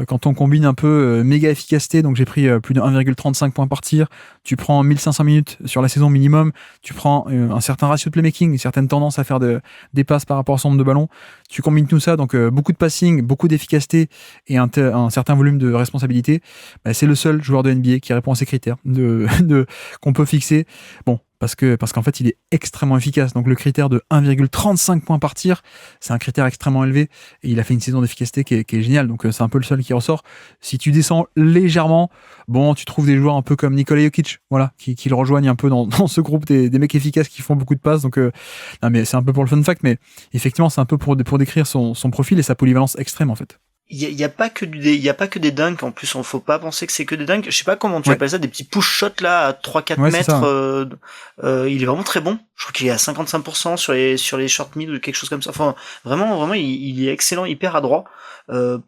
quand on combine un peu méga efficacité. Donc j'ai pris plus de 1,35 points par tir. Tu prends 1500 minutes sur la saison minimum. Tu prends un certain ratio de playmaking, une certaine tendance à faire des passes par rapport à son nombre de ballons. Tu combines tout ça, donc beaucoup de passing, beaucoup d'efficacité et un certain volume de responsabilité. C'est le seul joueur de NBA qui répond à ces critères qu'on peut fixer. Bon, parce qu'en fait, il est extrêmement efficace. Donc le critère de 1,35 points par tir, c'est un critère extrêmement élevé et il a fait une saison d'efficacité qui est géniale. Donc c'est un peu le seul qui ressort. Si tu descends légèrement, bon, tu trouves des joueurs un peu comme Nikola Jokic, voilà, qui le rejoignent un peu dans ce groupe des mecs efficaces qui font beaucoup de passes. Donc non, mais c'est un peu pour le fun fact, mais effectivement, c'est un peu pour décrire son profil et sa polyvalence extrême en fait. Il y a pas que des dunks, en plus, on faut pas penser que c'est que des dunks. Je sais pas comment tu appelles ça, des petits push shots là à 3-4 mètres. Ça. Il est vraiment très bon. Je crois qu'il est à 55% sur les short mid ou quelque chose comme ça. Enfin, vraiment, il est excellent, hyper adroit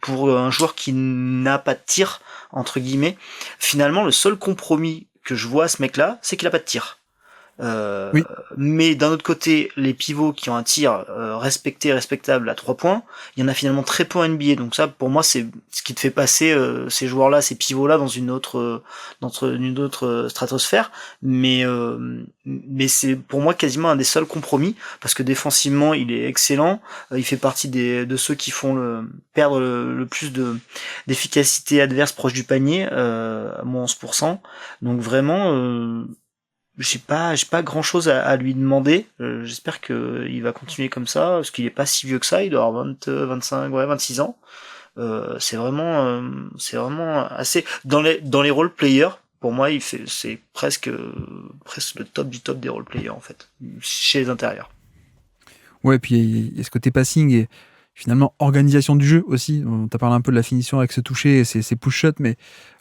pour un joueur qui n'a pas de tir entre guillemets. Finalement, le seul compromis que je vois à ce mec-là, c'est qu'il a pas de tir. Oui. Mais d'un autre côté, les pivots qui ont un tir respectable à 3 points, il y en a finalement très peu en NBA. Donc ça, pour moi, c'est ce qui te fait passer ces joueurs-là, ces pivots-là dans une autre stratosphère. Mais c'est pour moi quasiment un des seuls compromis parce que défensivement, il est excellent. Il fait partie de ceux qui font perdre le plus d'efficacité adverse proche du panier, à moins 11%. Donc vraiment. J'ai pas grand chose à lui demander. J'espère que il va continuer comme ça, parce qu'il est pas si vieux que ça, il doit avoir 25, 26 ans. C'est vraiment assez, dans les role players, pour moi, c'est presque le top du top des role players, en fait, chez les intérieurs. Ouais, puis il y a ce côté passing et finalement organisation du jeu aussi. T'as parlé un peu de la finition avec ce toucher et ses push-shots, mais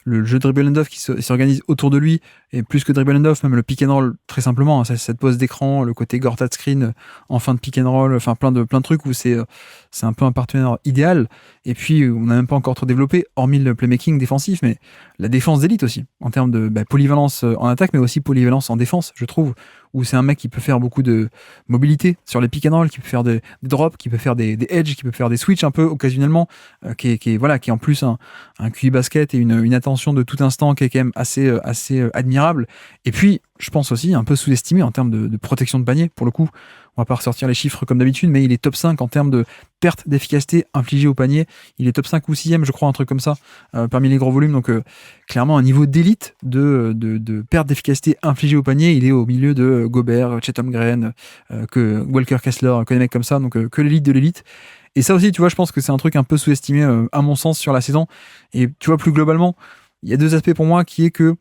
le jeu dribble and off qui s'organise autour de lui, et plus que dribble and off, même le pick and roll, très simplement, hein, cette pose d'écran, le côté Gortat screen en fin de pick and roll, enfin plein de trucs où c'est un peu un partenaire idéal. Et puis on n'a même pas encore trop développé, hormis le playmaking défensif, mais la défense d'élite aussi, en termes de polyvalence en attaque, mais aussi polyvalence en défense, je trouve, où c'est un mec qui peut faire beaucoup de mobilité sur les pick and roll, qui peut faire des drops, qui peut faire des edges, qui peut faire des switches un peu occasionnellement, qui est en plus un QI basket et une attention de tout instant qui est quand même assez admirable. Et puis, je pense aussi un peu sous-estimé en termes de protection de panier. Pour le coup, on va pas ressortir les chiffres comme d'habitude, mais il est top 5 en termes de perte d'efficacité infligée au panier. Il est top 5 ou 6e, je crois, un truc comme ça, parmi les gros volumes. Donc, clairement, un niveau d'élite de perte d'efficacité infligée au panier. Il est au milieu de Gobert, Chet Holmgren, que Walker Kessler, que des mecs comme ça, donc que l'élite de l'élite. Et ça aussi, tu vois, je pense que c'est un truc un peu sous-estimé, à mon sens, sur la saison. Et tu vois, plus globalement, il y a deux aspects pour moi qui est que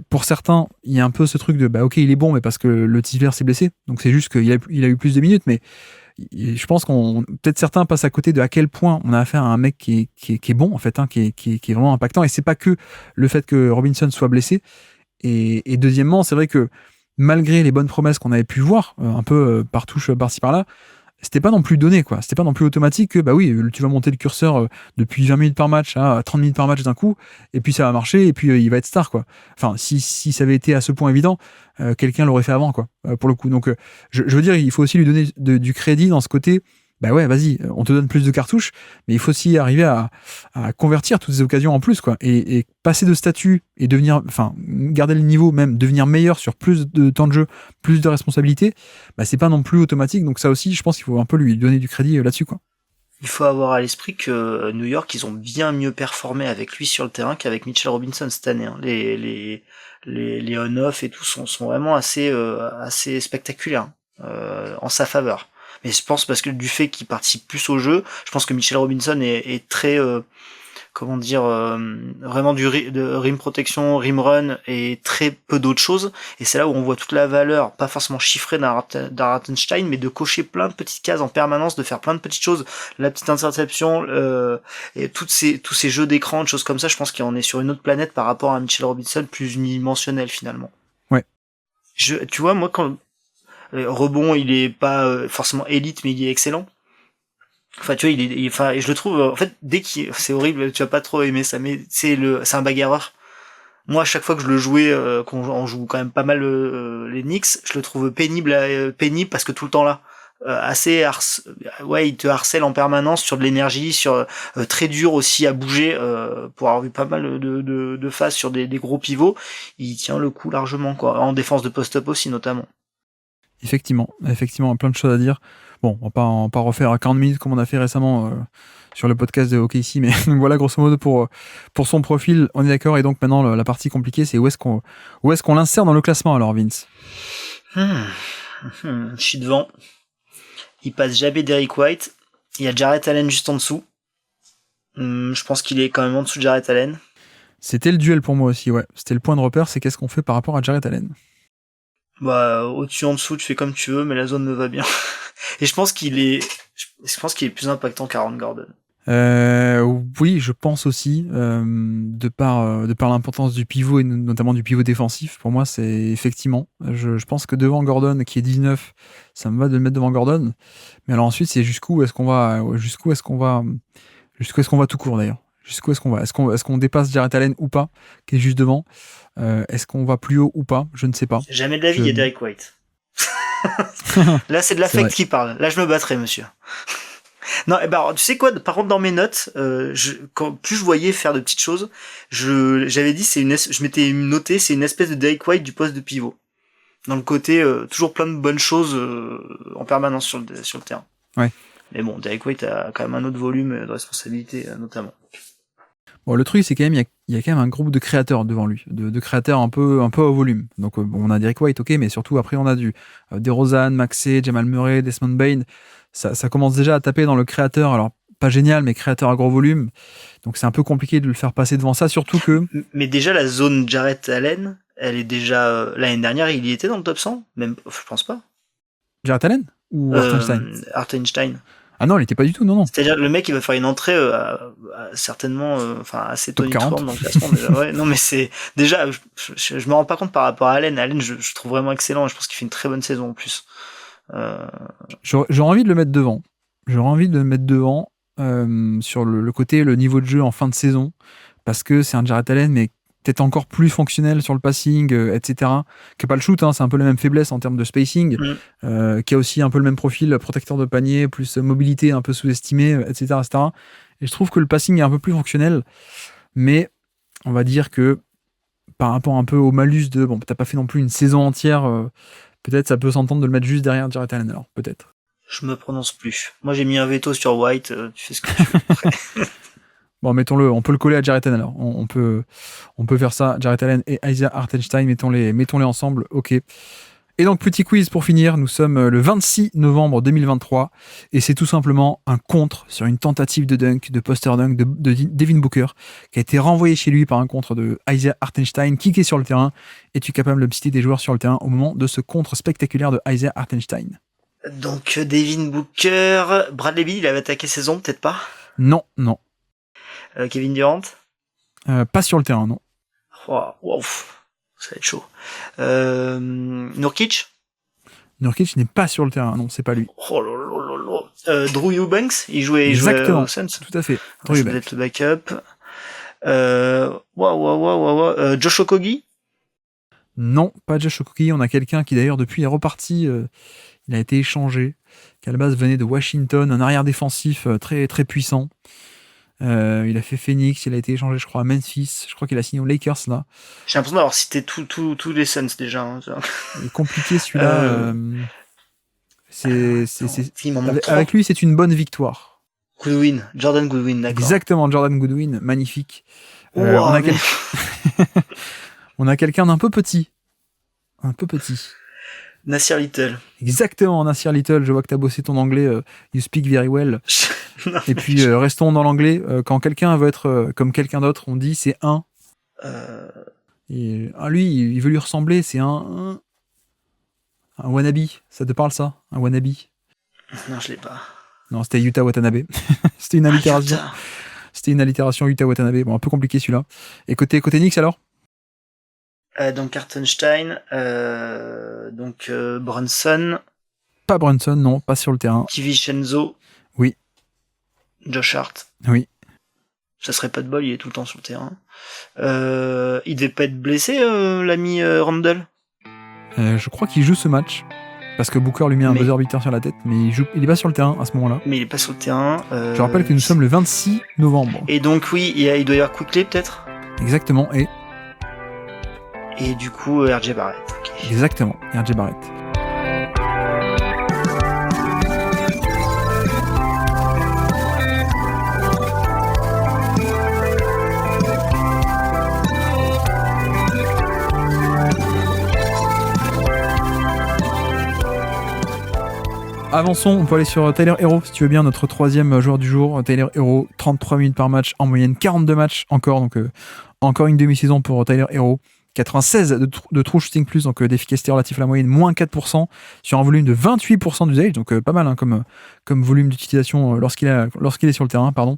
pour certains, il y a un peu ce truc de ok, il est bon, mais parce que le titulaire s'est blessé, donc c'est juste qu'il a eu plus de minutes, mais je pense qu'on peut-être certains passent à côté de à quel point on a affaire à un mec qui est bon en fait, hein, qui est vraiment impactant, et c'est pas que le fait que Robinson soit blessé. Et deuxièmement, c'est vrai que malgré les bonnes promesses qu'on avait pu voir un peu par touche par-ci par-là, c'était pas non plus donné, quoi. C'était pas non plus automatique que, oui, tu vas monter le curseur depuis 20 minutes par match à 30 minutes par match d'un coup, et puis ça va marcher, et puis il va être star, quoi. Enfin, si ça avait été à ce point évident, quelqu'un l'aurait fait avant, quoi, pour le coup. Donc, je veux dire, il faut aussi lui donner du crédit dans ce côté. Ouais, vas-y, on te donne plus de cartouches, mais il faut aussi arriver à convertir toutes ces occasions en plus, quoi. Et passer de statut et garder le niveau, même devenir meilleur sur plus de temps de jeu, plus de responsabilités, c'est pas non plus automatique. Donc ça aussi, je pense qu'il faut un peu lui donner du crédit là-dessus, quoi. Il faut avoir à l'esprit que New York, ils ont bien mieux performé avec lui sur le terrain qu'avec Mitchell Robinson cette année, hein. Les on-off et tout sont vraiment assez spectaculaires, en sa faveur. Mais je pense parce que du fait qu'il participe plus au jeu, je pense que Mitchell Robinson est très vraiment de rim protection, rim run et très peu d'autres choses. Et c'est là où on voit toute la valeur, pas forcément chiffrée d'un Hartenstein, mais de cocher plein de petites cases en permanence, de faire plein de petites choses, la petite interception, et tous ces jeux d'écran, de choses comme ça. Je pense qu'on est sur une autre planète par rapport à Mitchell Robinson, plus unidimensionnel finalement. Ouais. Tu vois, moi quand rebond, il est pas forcément élite, mais il est excellent. Enfin, tu vois, je le trouve, en fait, c'est horrible, tu vas pas trop aimer ça, mais c'est un bagarreur. Moi, à chaque fois que je le jouais, on joue quand même pas mal les Knicks, je le trouve pénible parce que tout le temps là, il te harcèle en permanence sur de l'énergie, sur très dur aussi à bouger, pour avoir vu pas mal de phases sur des gros pivots, il tient le coup largement, quoi, en défense de post-up aussi notamment. Effectivement, plein de choses à dire. Bon, on va pas refaire à 40 minutes comme on a fait récemment sur le podcast de OKC, mais voilà, grosso modo pour son profil, on est d'accord. Et donc maintenant, la partie compliquée, c'est où est-ce qu'on l'insère dans le classement alors, Vince? Je suis devant. Il passe jamais Derrick White. Il y a Jarrett Allen juste en dessous. Je pense qu'il est quand même en dessous de Jarrett Allen. C'était le duel pour moi aussi, ouais. C'était le point de repère, c'est qu'est-ce qu'on fait par rapport à Jarrett Allen. Au-dessus, en dessous, tu fais comme tu veux, mais la zone me va bien. Et je pense qu'il est plus impactant qu'Aaron Gordon. Oui, je pense aussi, de par l'importance du pivot et notamment du pivot défensif. Pour moi, c'est effectivement, je pense que devant Gordon, qui est 19, ça me va de le mettre devant Gordon. Mais alors ensuite, c'est jusqu'où est-ce qu'on va tout court d'ailleurs. Jusqu'où est-ce qu'on va? Est-ce qu'on dépasse Jarrett Allen ou pas, qui est juste devant? Est-ce qu'on va plus haut ou pas? Je ne sais pas. Jamais de la vie, il y a Derrick White. Là, c'est de l'affect qui parle. Là, je me battrai, monsieur. Non, alors, tu sais quoi, par contre, dans mes notes, plus je voyais faire de petites choses, j'avais dit, je m'étais noté, c'est une espèce de Derrick White du poste de pivot. Dans le côté, toujours plein de bonnes choses en permanence sur le terrain. Ouais. Mais bon, Derrick White a quand même un autre volume de responsabilité, notamment. Bon, le truc, c'est quand même, il y a quand même un groupe de créateurs devant lui, de créateurs un peu au volume. Donc, on a Derrick White, ok, mais surtout après, on a DeRozan, Maxey, Jamal Murray, Desmond Bane. Ça commence déjà à taper dans le créateur. Alors, pas génial, mais créateur à gros volume. Donc, c'est un peu compliqué de le faire passer devant ça, surtout que. Mais déjà, la zone Jarrett Allen, elle est déjà l'année dernière, il y était dans le top 100, même, je pense pas. Jarrett Allen ou Hartenstein? Hartenstein. Ah non, il était pas du tout, non. C'est-à-dire le mec il va faire une entrée certainement assez Top 40. tonitruante dans le classement déjà. Ouais, non mais c'est déjà je me rends pas compte par rapport à Allen. Allen je trouve vraiment excellent, je pense qu'il fait une très bonne saison en plus. J'aurais envie de le mettre devant. Sur le côté, le niveau de jeu en fin de saison, parce que c'est un Jarrett Allen, mais peut-être encore plus fonctionnel sur le passing, etc. Qui n'a pas le shoot, hein, c'est un peu la même faiblesse en termes de spacing, qui a aussi un peu le même profil, protecteur de panier, plus mobilité un peu sous-estimée, etc., etc. Et je trouve que le passing est un peu plus fonctionnel, mais on va dire que par rapport un peu au malus de, bon, t'as pas fait non plus une saison entière, peut-être ça peut s'entendre de le mettre juste derrière Jarrett Allen, alors peut-être. Je me prononce plus. Moi j'ai mis un veto sur White, tu fais ce que tu veux. Bon, mettons-le, on peut le coller à Jarrett Allen alors. On peut faire ça, Jarrett Allen et Isaiah Hartenstein, mettons-les ensemble, ok. Et donc, petit quiz pour finir, nous sommes le 26 novembre 2023, et c'est tout simplement un contre sur une tentative de dunk, de poster dunk de Devin Booker, qui a été renvoyé chez lui par un contre de Isaiah Hartenstein, kické sur le terrain. Es-tu capable de citer des joueurs sur le terrain au moment de ce contre spectaculaire de Isaiah Hartenstein? Donc Devin Booker, Bradley Beal il avait attaqué saison, peut-être pas. Non. Kevin Durant. Pas sur le terrain, non. Wow, ça va être chaud. Nurkic. Nurkic n'est pas sur le terrain, non, c'est pas lui. Oh là. Drew Eubanks, il jouait Exactement, au Suns. tout à fait. Ça doit être le backup. Josh Okogie. Non, pas Josh Okogie. On a quelqu'un qui d'ailleurs depuis est reparti. Il a été échangé, qui à la base venait de Washington, un arrière défensif très très puissant. Il a fait Phoenix, il a été échangé, je crois, à Memphis. Je crois qu'il a signé aux Lakers là. J'ai l'impression d'avoir cité tous les Suns déjà. Hein, il est compliqué celui-là. Avec lui, c'est une bonne victoire. Jordan Goodwin, d'accord. Exactement, Jordan Goodwin, magnifique. On a quelqu'un d'un peu petit. Un peu petit. Nasir Little. Exactement, Nasir Little. Je vois que tu as bossé ton anglais. You speak very well. Non, et puis, restons dans l'anglais. Quand quelqu'un veut être comme quelqu'un d'autre, on dit c'est un. Et lui, il veut lui ressembler. C'est un wannabe. Ça te parle, ça? Un wannabe? Non, je l'ai pas. Non, c'était Yuta Watanabe. C'était une allitération. C'était une allitération Yuta Watanabe. Bon, un peu compliqué celui-là. Et côté Knicks alors? Donc Hartenstein, Brunson. Pas Brunson, non, pas sur le terrain. DiVincenzo. Oui. Josh Hart. Oui. Ça serait pas de bol, il est tout le temps sur le terrain. Il devait pas être blessé, l'ami Randall. Je crois qu'il joue ce match. Parce que Booker lui met un buzzer beater sur la tête, mais il est pas sur le terrain à ce moment-là. Mais il est pas sur le terrain. Je rappelle que nous sommes le 26 novembre. Et donc oui, il doit y avoir Quickley peut-être. Exactement, et du coup RJ Barrett. Okay. Exactement, RJ Barrett. Avançons, on peut aller sur Tyler Herro, si tu veux bien, notre troisième joueur du jour. Tyler Herro, 33 minutes par match, en moyenne 42 matchs encore, donc encore une demi-saison pour Tyler Herro. 96 de true shooting plus, donc d'efficacité relative à la moyenne, moins 4%, sur un volume de 28% d'usage, donc pas mal hein, comme volume d'utilisation lorsqu'il est sur le terrain, pardon.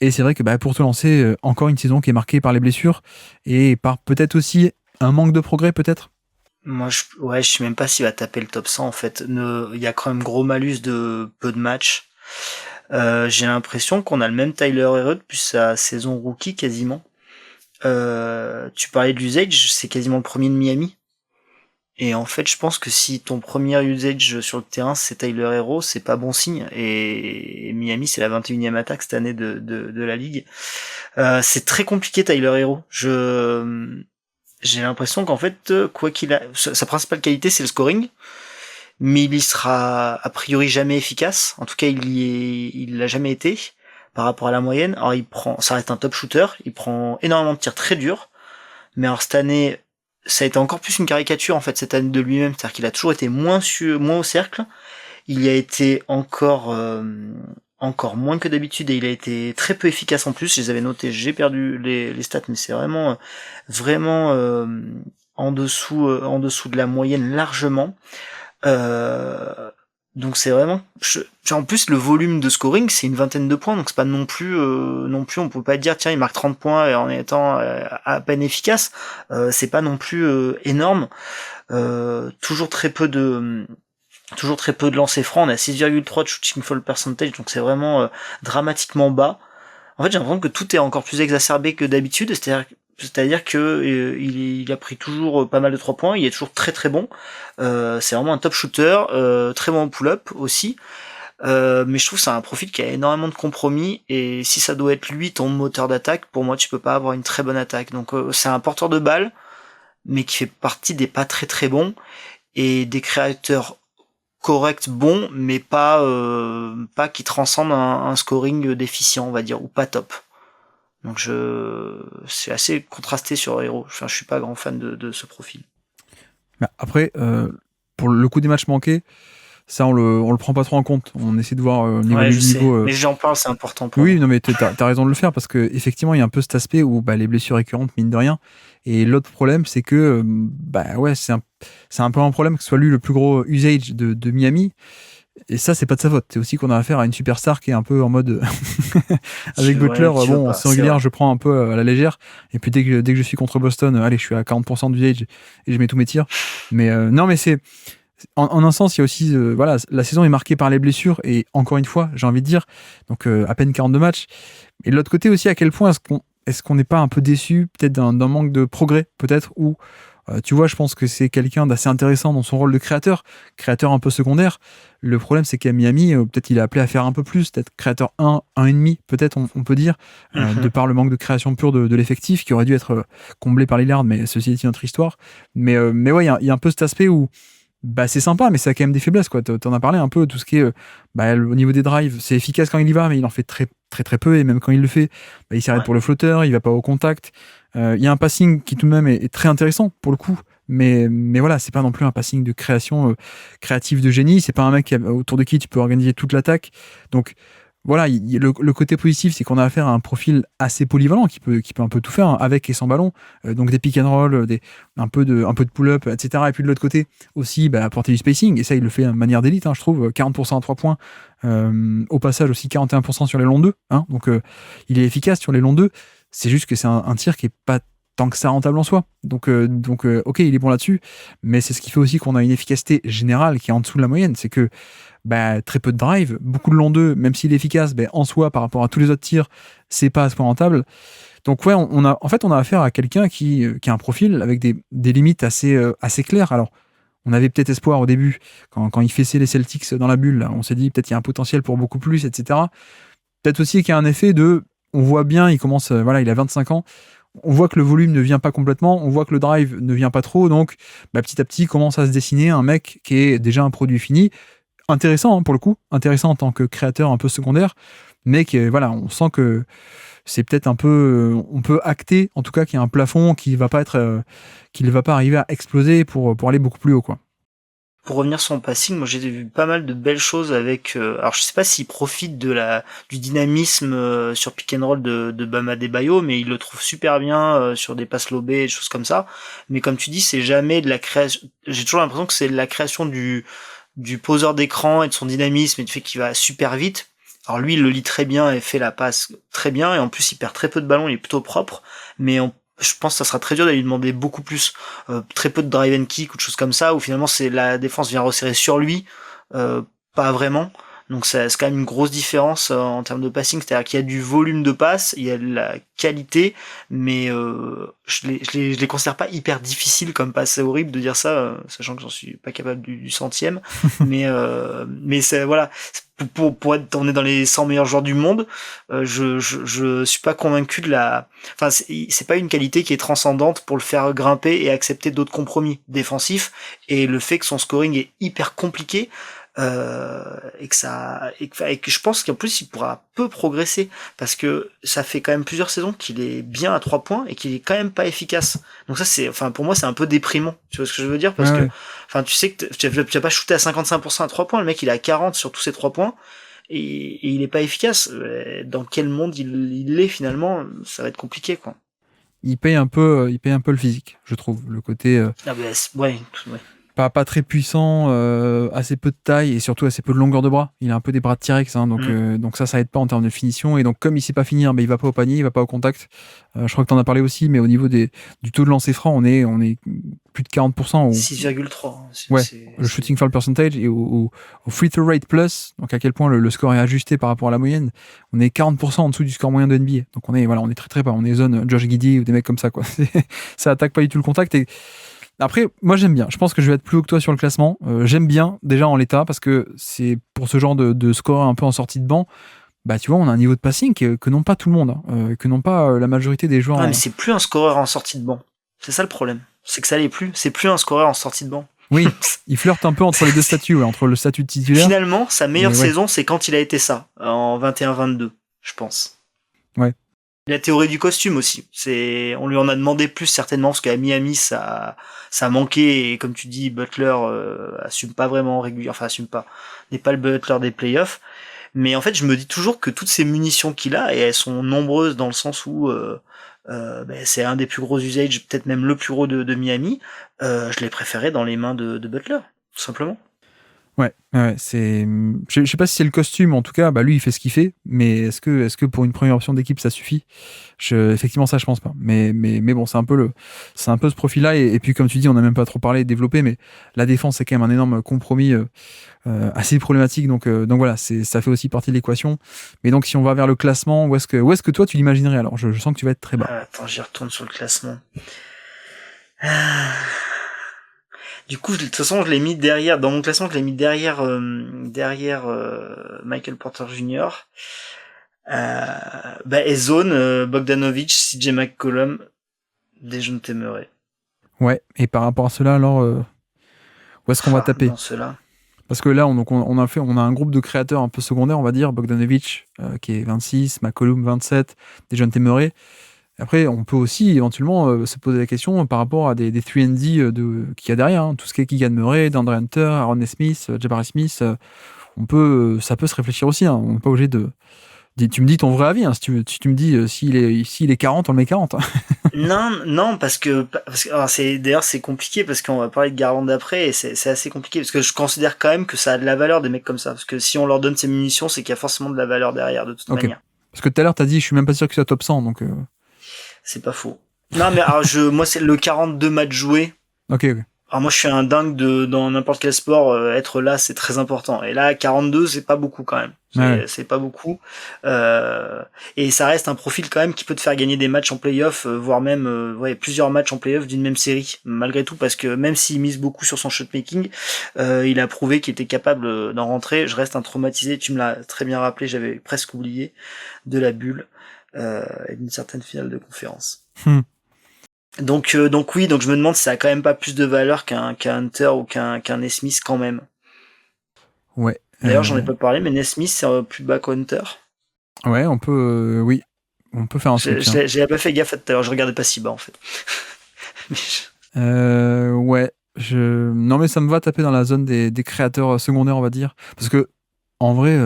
Et c'est vrai que pour te lancer, encore une saison qui est marquée par les blessures, et par peut-être aussi un manque de progrès, peut-être. Moi, je sais même pas s'il va taper le top 100, en fait. Il y a quand même gros malus de peu de matchs. J'ai l'impression qu'on a le même Tyler Herro depuis sa saison rookie, quasiment. Tu parlais de l'usage, c'est quasiment le premier de Miami. Et en fait, je pense que si ton premier usage sur le terrain, c'est Tyler Herro, c'est pas bon signe. Et Miami, c'est la 21e attaque cette année de la ligue. C'est très compliqué, Tyler Herro. J'ai l'impression qu'en fait, quoi qu'il a, sa principale qualité, c'est le scoring, mais il y sera a priori jamais efficace. En tout cas, il l'a jamais été par rapport à la moyenne. Alors ça reste un top shooter, il prend énormément de tirs très durs, mais alors cette année, ça a été encore plus une caricature en fait cette année de lui-même, c'est-à-dire qu'il a toujours été moins au cercle. Il a été encore moins que d'habitude et il a été très peu efficace en plus. Je les avais notés, j'ai perdu les stats, mais c'est vraiment en dessous de la moyenne largement. Donc c'est vraiment, en plus le volume de scoring c'est une vingtaine de points, donc c'est pas non plus, on peut pas dire tiens il marque 30 points en étant à peine efficace, c'est pas non plus énorme. Toujours très peu de lancers francs, on a 6,3 de shooting fall percentage, donc c'est vraiment dramatiquement bas. En fait j'ai l'impression que tout est encore plus exacerbé que d'habitude, c'est-à-dire que il a pris toujours pas mal de 3 points, il est toujours très très bon. C'est vraiment un top shooter, très bon au pull-up aussi. Mais je trouve que c'est un profil qui a énormément de compromis, et si ça doit être lui ton moteur d'attaque, pour moi tu peux pas avoir une très bonne attaque. Donc c'est un porteur de balle, mais qui fait partie des pas très très bons et des créateurs corrects bons, mais pas qui transcendent un scoring déficient, on va dire, ou pas top. Donc c'est assez contrasté sur Hero. Enfin, je suis pas grand fan de ce profil. Après, pour le coup des matchs manqués, ça on le prend pas trop en compte. On essaie de voir au niveau du niveau. Mais j'en parle, c'est important pour Oui, moi. non mais t'as raison de le faire parce que effectivement il y a un peu cet aspect où les blessures récurrentes mine de rien. Et l'autre problème c'est que ouais c'est un peu un problème que ce soit lui le plus gros usage de Miami. Et ça, c'est pas de sa faute. C'est aussi qu'on a affaire à une superstar qui est un peu en mode avec Butler. Bon, c'est régulière, je prends un peu à la légère. Et puis dès que je suis contre Boston, allez, je suis à 40% d'usage et je mets tous mes tirs. Mais non, mais c'est en un sens, il y a aussi voilà, la saison est marquée par les blessures et encore une fois, j'ai envie de dire, donc à peine 42 matchs. Et de l'autre côté aussi, à quel point est-ce qu'on n'est pas un peu déçu, peut-être d'un manque de progrès, peut-être, ou tu vois, je pense que c'est quelqu'un d'assez intéressant dans son rôle de créateur un peu secondaire. Le problème, c'est qu'à Miami, peut-être il est appelé à faire un peu plus, peut-être créateur 1,5, peut-être on peut dire, de par le manque de création pure de l'effectif, qui aurait dû être comblé par Lillard, mais ceci est une autre histoire. Mais ouais, il y a un peu cet aspect où c'est sympa, mais ça a quand même des faiblesses, quoi. T'en as parlé un peu, tout ce qui est au niveau des drives, c'est efficace quand il y va, mais il en fait très très très peu, et même quand il le fait, il s'arrête pour le flotteur, il va pas au contact. Il y a un passing qui tout de même est très intéressant pour le coup, mais voilà, c'est pas non plus un passing de création créative de génie, c'est pas un mec autour de qui tu peux organiser toute l'attaque. Donc voilà, le côté positif, c'est qu'on a affaire à un profil assez polyvalent qui peut un peu tout faire, hein, avec et sans ballon. Donc des pick and roll, un peu de pull-up, etc. Et puis de l'autre côté aussi, apporter du spacing. Et ça, il le fait de manière d'élite, hein, je trouve. 40% à 3 points. Au passage aussi 41% sur les longs 2. Hein, donc il est efficace sur les longs 2. C'est juste que c'est un tir qui est pas tant que ça rentable en soi. Donc ok, il est bon là-dessus. Mais c'est ce qui fait aussi qu'on a une efficacité générale qui est en dessous de la moyenne. C'est que très peu de drive, beaucoup de long 2, même s'il est efficace, en soi, par rapport à tous les autres tirs, c'est pas à ce point rentable. Donc ouais, on a affaire à quelqu'un qui a un profil avec des limites assez claires. Alors, on avait peut-être espoir au début, quand il fessait les Celtics dans la bulle, là, on s'est dit peut-être il y a un potentiel pour beaucoup plus, etc. Peut-être aussi qu'il y a un effet on voit bien, il commence, il a 25 ans, on voit que le volume ne vient pas complètement, on voit que le drive ne vient pas trop, donc petit à petit commence à se dessiner un mec qui est déjà un produit fini, intéressant, hein, pour le coup, intéressant en tant que créateur un peu secondaire, mais on sent que c'est peut-être un peu, on peut acter en tout cas qu'il y a un plafond qui va pas arriver à exploser pour aller beaucoup plus haut, quoi. Pour revenir sur son passing, moi j'ai vu pas mal de belles choses avec. Alors je sais pas s'il profite du dynamisme sur pick and roll de Bam Adebayo, mais il le trouve super bien sur des passes lobées, des choses comme ça. Mais comme tu dis, c'est jamais de la création. J'ai toujours l'impression que c'est de la création du poseur d'écran et de son dynamisme et du fait qu'il va super vite. Alors lui, il le lit très bien et fait la passe très bien, et en plus il perd très peu de ballons, il est plutôt propre, mais je pense que ça sera très dur d'aller lui demander beaucoup plus, très peu de drive and kick ou de choses comme ça, où finalement c'est la défense vient resserrer sur lui, pas vraiment. Donc c'est quand même une grosse différence en termes de passing, c'est-à-dire qu'il y a du volume de passe, il y a de la qualité, mais je les considère pas hyper difficiles comme passe. C'est horrible de dire ça, sachant que j'en suis pas capable du centième, mais c'est voilà. Pour être, on est dans les 100 meilleurs joueurs du monde, je suis pas convaincu enfin, c'est pas une qualité qui est transcendante pour le faire grimper et accepter d'autres compromis défensifs, et le fait que son scoring est hyper compliqué, et que je pense qu'en plus il pourra peu progresser, parce que ça fait quand même plusieurs saisons qu'il est bien à 3 points et qu'il est quand même pas efficace. Donc ça pour moi c'est un peu déprimant. Tu vois ce que je veux dire? Parce que, enfin, tu sais que tu vas pas shooter à 55% à 3 points, le mec il est à 40 sur tous ses 3 points, et il est pas efficace. Dans quel monde il est finalement? Ça va être compliqué, quoi. Il paye un peu le physique, je trouve, le côté. Ouais. pas très puissant, assez peu de taille et surtout assez peu de longueur de bras. Il a un peu des bras de T-Rex, hein, donc ça aide pas en termes de finition. Et donc comme il sait pas finir, il va pas au panier, il va pas au contact. Je crois que tu en as parlé aussi, mais au niveau du taux de lancer franc, on est plus de 40%. 6,3. Le shooting foul percentage et au free throw rate plus, donc à quel point le score est ajusté par rapport à la moyenne, on est 40% en dessous du score moyen de NBA. Donc on est très très bas. On est zone Josh Giddey ou des mecs comme ça, quoi. Ça attaque pas du tout le contact. Et après, moi j'aime bien. Je pense que je vais être plus haut que toi sur le classement. J'aime bien déjà en l'état parce que c'est pour ce genre de score un peu en sortie de banc. Tu vois, on a un niveau de passing que n'ont pas tout le monde, hein, que n'ont pas la majorité des joueurs. Mais c'est plus un scoreur en sortie de banc. C'est ça le problème. C'est que ça l'est plus. C'est plus un scoreur en sortie de banc. Oui, il flirte un peu entre les deux statuts, entre le statut de titulaire. Finalement, sa meilleure saison, c'est quand il a été ça, en 21-22, je pense. Ouais. La théorie du costume aussi. On lui en a demandé plus certainement parce qu'à Miami ça manquait et comme tu dis, Butler assume pas vraiment assume pas, n'est pas le Butler des playoffs. Mais en fait, je me dis toujours que toutes ces munitions qu'il a, et elles sont nombreuses dans le sens où c'est un des plus gros usages, peut-être même le plus gros de Miami. Je l'ai préféré dans les mains de Butler, tout simplement. Ouais, c'est. Je sais pas si c'est le costume, en tout cas, lui il fait ce qu'il fait, mais est-ce que pour une première option d'équipe ça suffit ? Effectivement, ça je pense pas. Mais bon, c'est un peu ce profil-là, et puis comme tu dis, on n'a même pas trop parlé et développé, mais la défense c'est quand même un énorme compromis assez problématique, donc voilà, ça fait aussi partie de l'équation. Mais donc si on va vers le classement, où est-ce que toi tu l'imaginerais alors ? Je sens que tu vas être très bas. Attends, j'y retourne sur le classement. Du coup, de toute façon, je l'ai mis derrière, dans mon classement, je l'ai mis derrière Michael Porter Jr. Et zone, Bogdanovic, CJ McCollum, Dejounte Murray. Ouais, et par rapport à cela, alors, où est-ce qu'on va taper ? Dans cela. Parce que là, on a un groupe de créateurs un peu secondaires, on va dire, Bogdanovic, qui est 26, McCollum 27, Dejounte Murray. Après, on peut aussi éventuellement se poser la question par rapport à des 3&D qu'il y a derrière, hein. Tout ce qui est Keegan Murray, DeAndre Hunter, Aaron Smith, Jabari Smith, ça peut se réfléchir aussi, hein. On n'est pas obligé de... Tu me dis ton vrai avis, hein. Si tu me dis s'il est 40, on le met 40. Hein. Non, parce que c'est compliqué parce qu'on va parler de Garland après et c'est assez compliqué parce que je considère quand même que ça a de la valeur des mecs comme ça, parce que si on leur donne ces munitions, c'est qu'il y a forcément de la valeur derrière de toute manière. Parce que tout à l'heure t'as dit je suis même pas sûr que soit top 100, donc. C'est pas faux. Non mais alors moi c'est le 42 matchs joués. Ok. Alors moi je suis un dingue dans n'importe quel sport, être là c'est très important. Et là 42 c'est pas beaucoup quand même. C'est pas beaucoup. Et ça reste un profil quand même qui peut te faire gagner des matchs en play-off, voire même plusieurs matchs en play-off d'une même série. Malgré tout, parce que même s'il mise beaucoup sur son shot-making, il a prouvé qu'il était capable d'en rentrer. Je reste un traumatisé, tu me l'as très bien rappelé, j'avais presque oublié, de la bulle et d'une certaine finale de conférence. Donc je me demande si ça a quand même pas plus de valeur qu'un Hunter ou qu'un Nesmith quand même. Ouais. D'ailleurs, j'en ai pas parlé, mais Nesmith c'est plus bas qu'Hunter. Ouais, on peut, oui, on peut faire un switch. J'ai pas fait gaffe tout à l'heure, je regardais pas si bas en fait. Ouais, non mais ça me va taper dans la zone des créateurs secondaires, on va dire, parce que en vrai,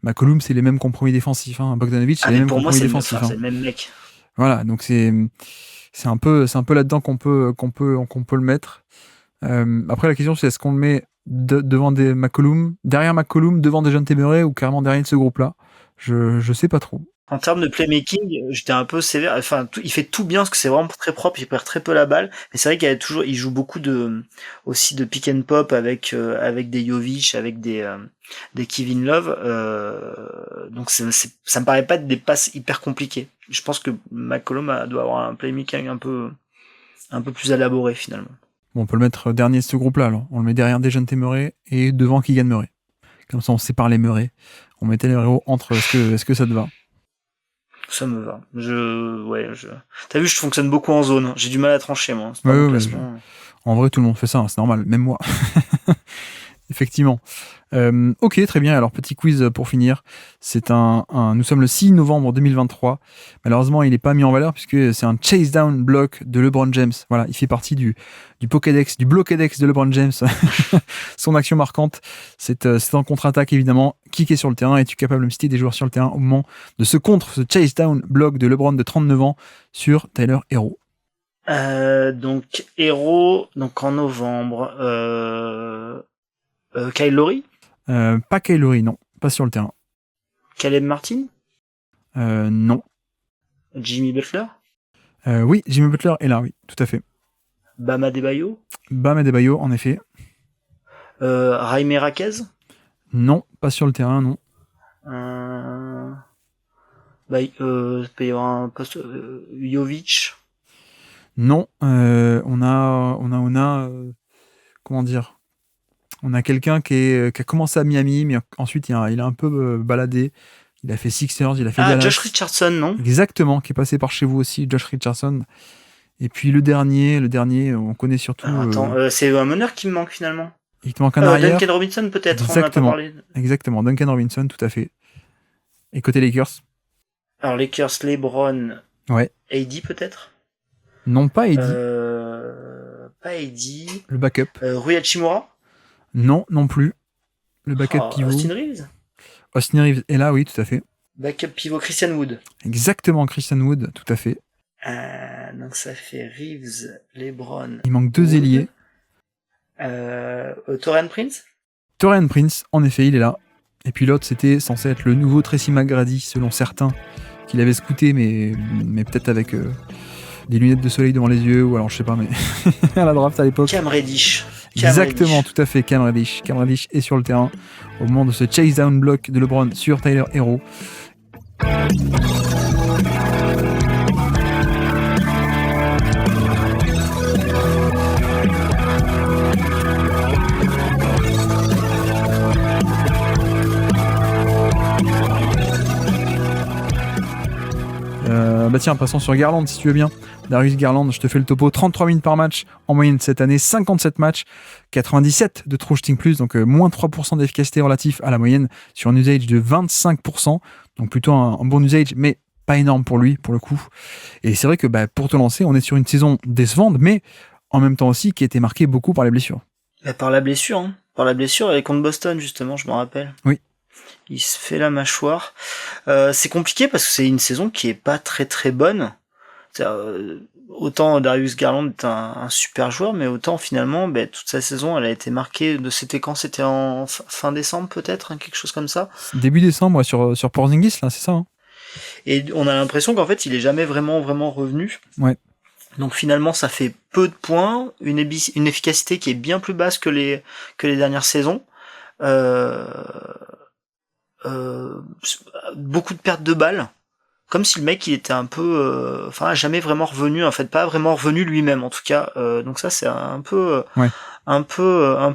McCollum c'est les mêmes compromis défensifs, hein. Bogdanovic c'est les mêmes compromis défensifs. C'est le même mec. Voilà, donc c'est un peu là-dedans qu'on peut le mettre. Après la question c'est est-ce qu'on le met devant McCollum, derrière McCollum, devant Dejounte Murray ou carrément derrière ce groupe-là. Je sais pas trop. En termes de playmaking, j'étais un peu sévère. Enfin, il fait tout bien parce que c'est vraiment très propre. Il perd très peu la balle, mais c'est vrai il joue beaucoup aussi de pick and pop avec des Jovic, avec des Kevin Love. Donc ça me paraît pas être des passes hyper compliquées. Je pense que McCollum doit avoir un playmaking un peu plus élaboré finalement. Bon, on peut le mettre dernier de ce groupe-là, alors. On le met derrière Dejounte Murray et devant Keegan Murray. Comme ça, on sépare les Murray. On mettait les héros entre. Est-ce que ça te va ? Ça me va. T'as vu, je fonctionne beaucoup en zone. J'ai du mal à trancher, moi. En vrai, tout le monde fait ça, hein, c'est normal. Même moi. Effectivement. Ok, très bien. Alors, petit quiz pour finir. Nous sommes le 6 novembre 2023. Malheureusement, il n'est pas mis en valeur puisque c'est un chase down block de LeBron James. Voilà, il fait partie du Pokédex, du Blockédex de LeBron James. Son action marquante, c'est en contre-attaque évidemment. Kicker sur le terrain, es-tu capable de me citer des joueurs sur le terrain au moment de ce chase down block de LeBron de 39 ans sur Tyler Herro? Donc héros, donc en novembre, Kyle Lowry, Pas Kyle Lowry, non. Pas sur le terrain. Caleb Martin, Non. Jimmy Butler, Oui, Jimmy Butler est là, oui, tout à fait. Bam Adebayo, Bam Adebayo, en effet. Jaime Raquez, Non, pas sur le terrain, non. il peut y avoir un poste, Jovic, Non, on a comment dire? On a quelqu'un qui a commencé à Miami, mais ensuite il a un peu baladé. Il a fait Sixers, il a fait Dallas. Josh Richardson, non? Exactement, qui est passé par chez vous aussi, Josh Richardson. Et puis le dernier, on connaît surtout. Alors, attends, c'est un meneur qui me manque finalement. Il te manque un arrière. Duncan Robinson peut-être, Exactement. on en a pas parlé. Exactement, Duncan Robinson, tout à fait. Et côté Lakers? Alors Lakers, LeBron, Ouais. AD peut-être? Non, pas AD. Pas AD. Le backup. Rui Hachimura? Non, non plus. Le backup pivot. Austin Reeves? Austin Reeves est là, oui, tout à fait. Backup pivot Christian Wood. Exactement, Christian Wood, tout à fait. Donc ça fait Reeves, LeBron. Il manque 2 ailiers. Taurean Prince? Taurean Prince, en effet, il est là. Et puis l'autre, c'était censé être le nouveau Tracy McGrady, selon certains, qu'il avait scouté, mais peut-être avec des lunettes de soleil devant les yeux, ou alors je sais pas, mais à la draft à l'époque. Cam Reddish. Exactement, tout à fait, Cam Reddish. Cam Reddish est sur le terrain au moment de ce chase down block de LeBron sur Tyler Herro. Bah tiens, passons sur Garland si tu veux bien. Darius Garland, je te fais le topo, 33 minutes par match en moyenne cette année, 57 matchs, 97 de true shooting plus, donc moins 3% d'efficacité relatif à la moyenne sur un usage de 25%, donc plutôt un bon usage, mais pas énorme pour lui, pour le coup. Et c'est vrai que pour te lancer, on est sur une saison décevante, mais en même temps aussi qui a été marquée beaucoup par les blessures. Par la blessure, hein. Par la blessure, et contre Boston justement, je me rappelle. Oui. Il se fait la mâchoire. C'est compliqué parce que c'est une saison qui est pas très très bonne. Autant Darius Garland est un super joueur, mais autant finalement, toute sa saison, elle a été marquée de c'était quand? C'était en fin décembre peut-être, hein, quelque chose comme ça. Début décembre, ouais, sur Porzingis, là, c'est ça, hein. Et on a l'impression qu'en fait, il est jamais vraiment revenu. Ouais. Donc finalement, ça fait peu de points, une efficacité qui est bien plus basse que les dernières saisons. Beaucoup de pertes de balles, comme si le mec il était un peu jamais vraiment revenu, en fait pas vraiment revenu lui-même en tout cas, donc ça c'est un peu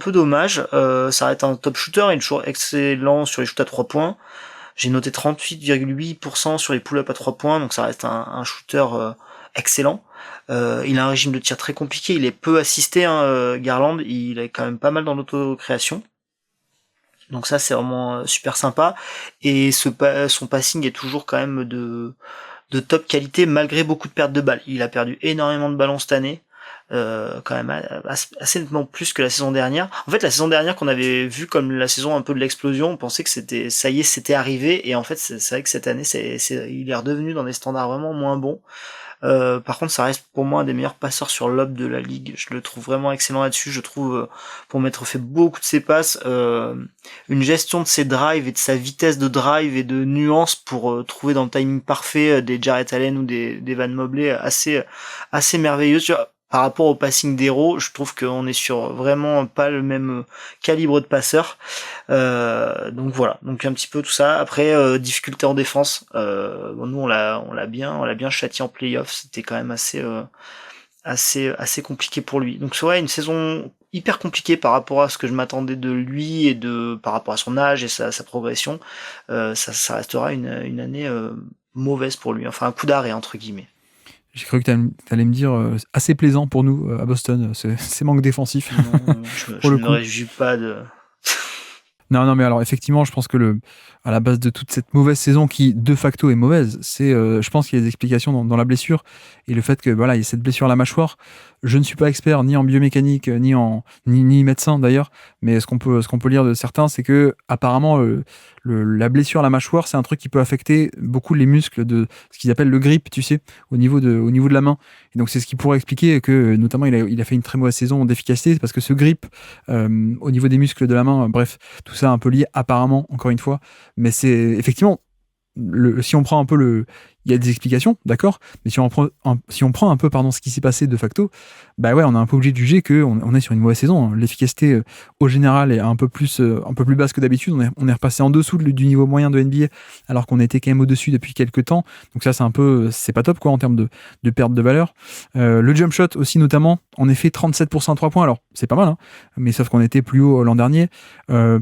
dommage. Ça reste un top shooter, il est toujours excellent sur les shoots à 3 points. J'ai noté 38,8% sur les pull-ups à 3 points, donc ça reste un shooter excellent. Il a un régime de tir très compliqué, il est peu assisté, hein, Garland, il est quand même pas mal dans l'autocréation. Donc ça c'est vraiment super sympa, et son passing est toujours quand même de top qualité malgré beaucoup de pertes de balles. Il a perdu énormément de ballons cette année, quand même assez nettement plus que la saison dernière. En fait la saison dernière qu'on avait vu comme la saison un peu de l'explosion, on pensait que c'était arrivé, et en fait c'est vrai que cette année il est redevenu dans des standards vraiment moins bons. Par contre, ça reste pour moi un des meilleurs passeurs sur lob de la ligue. Je le trouve vraiment excellent là-dessus. Je trouve, pour m'être fait beaucoup de ses passes, une gestion de ses drives et de sa vitesse de drive et de nuance pour trouver dans le timing parfait des Jarrett Allen ou des Van Mobley assez merveilleux. Par rapport au passing d'Hero, je trouve qu'on est sur vraiment pas le même calibre de passeur. Donc voilà, donc un petit peu tout ça. Après, difficulté en défense. Nous on l'a bien châtié en playoff. C'était quand même assez compliqué pour lui. Donc une saison hyper compliquée par rapport à ce que je m'attendais de lui et par rapport à son âge et sa progression. Ça restera une année mauvaise pour lui. Enfin un coup d'arrêt entre guillemets. J'ai cru que tu allais me dire assez plaisant pour nous à Boston, ces manques défensifs. Non, je ne me réjouis pas de... Non, mais alors effectivement, je pense que à la base de toute cette mauvaise saison qui de facto est mauvaise, c'est, je pense qu'il y a des explications dans la blessure et le fait que voilà, il y a cette blessure à la mâchoire. Je ne suis pas expert ni en biomécanique ni médecin d'ailleurs, mais ce qu'on peut lire de certains, c'est que apparemment la blessure à la mâchoire, c'est un truc qui peut affecter beaucoup les muscles de ce qu'ils appellent le grip, tu sais, au niveau de la main. Et donc c'est ce qui pourrait expliquer que notamment il a fait une très mauvaise saison d'efficacité, c'est parce que ce grip au niveau des muscles de la main, bref, tout ça un peu lié apparemment, encore une fois, mais c'est effectivement si on prend un peu il y a des explications, d'accord, mais si on prend un peu ce qui s'est passé de facto, bah ouais, on est un peu obligé de juger qu'on est sur une mauvaise saison, hein. L'efficacité au général est un peu plus basse que d'habitude. On est repassé en dessous du niveau moyen de NBA, alors qu'on était quand même au-dessus depuis quelques temps. Donc ça, c'est pas top quoi en termes de perte de valeur. Le jump shot aussi notamment, en effet 37% à 3 points, alors c'est pas mal, hein, mais sauf qu'on était plus haut l'an dernier.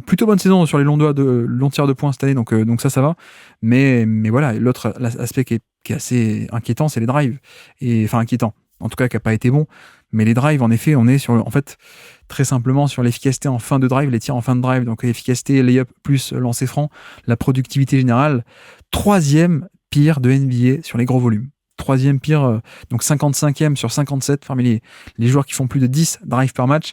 Plutôt bonne saison sur les longs tirs de points cette année, donc ça va. Mais voilà, l'autre aspect qui est assez inquiétant, c'est les drives. Et enfin inquiétant, en tout cas qui n'a pas été bon. Mais les drives, en effet, on est très simplement sur l'efficacité en fin de drive, les tirs en fin de drive, donc l'efficacité layup plus lancer franc, la productivité générale. 3e pire de NBA sur les gros volumes. 3e pire, donc 55e sur 57 parmi les joueurs qui font plus de 10 drives par match.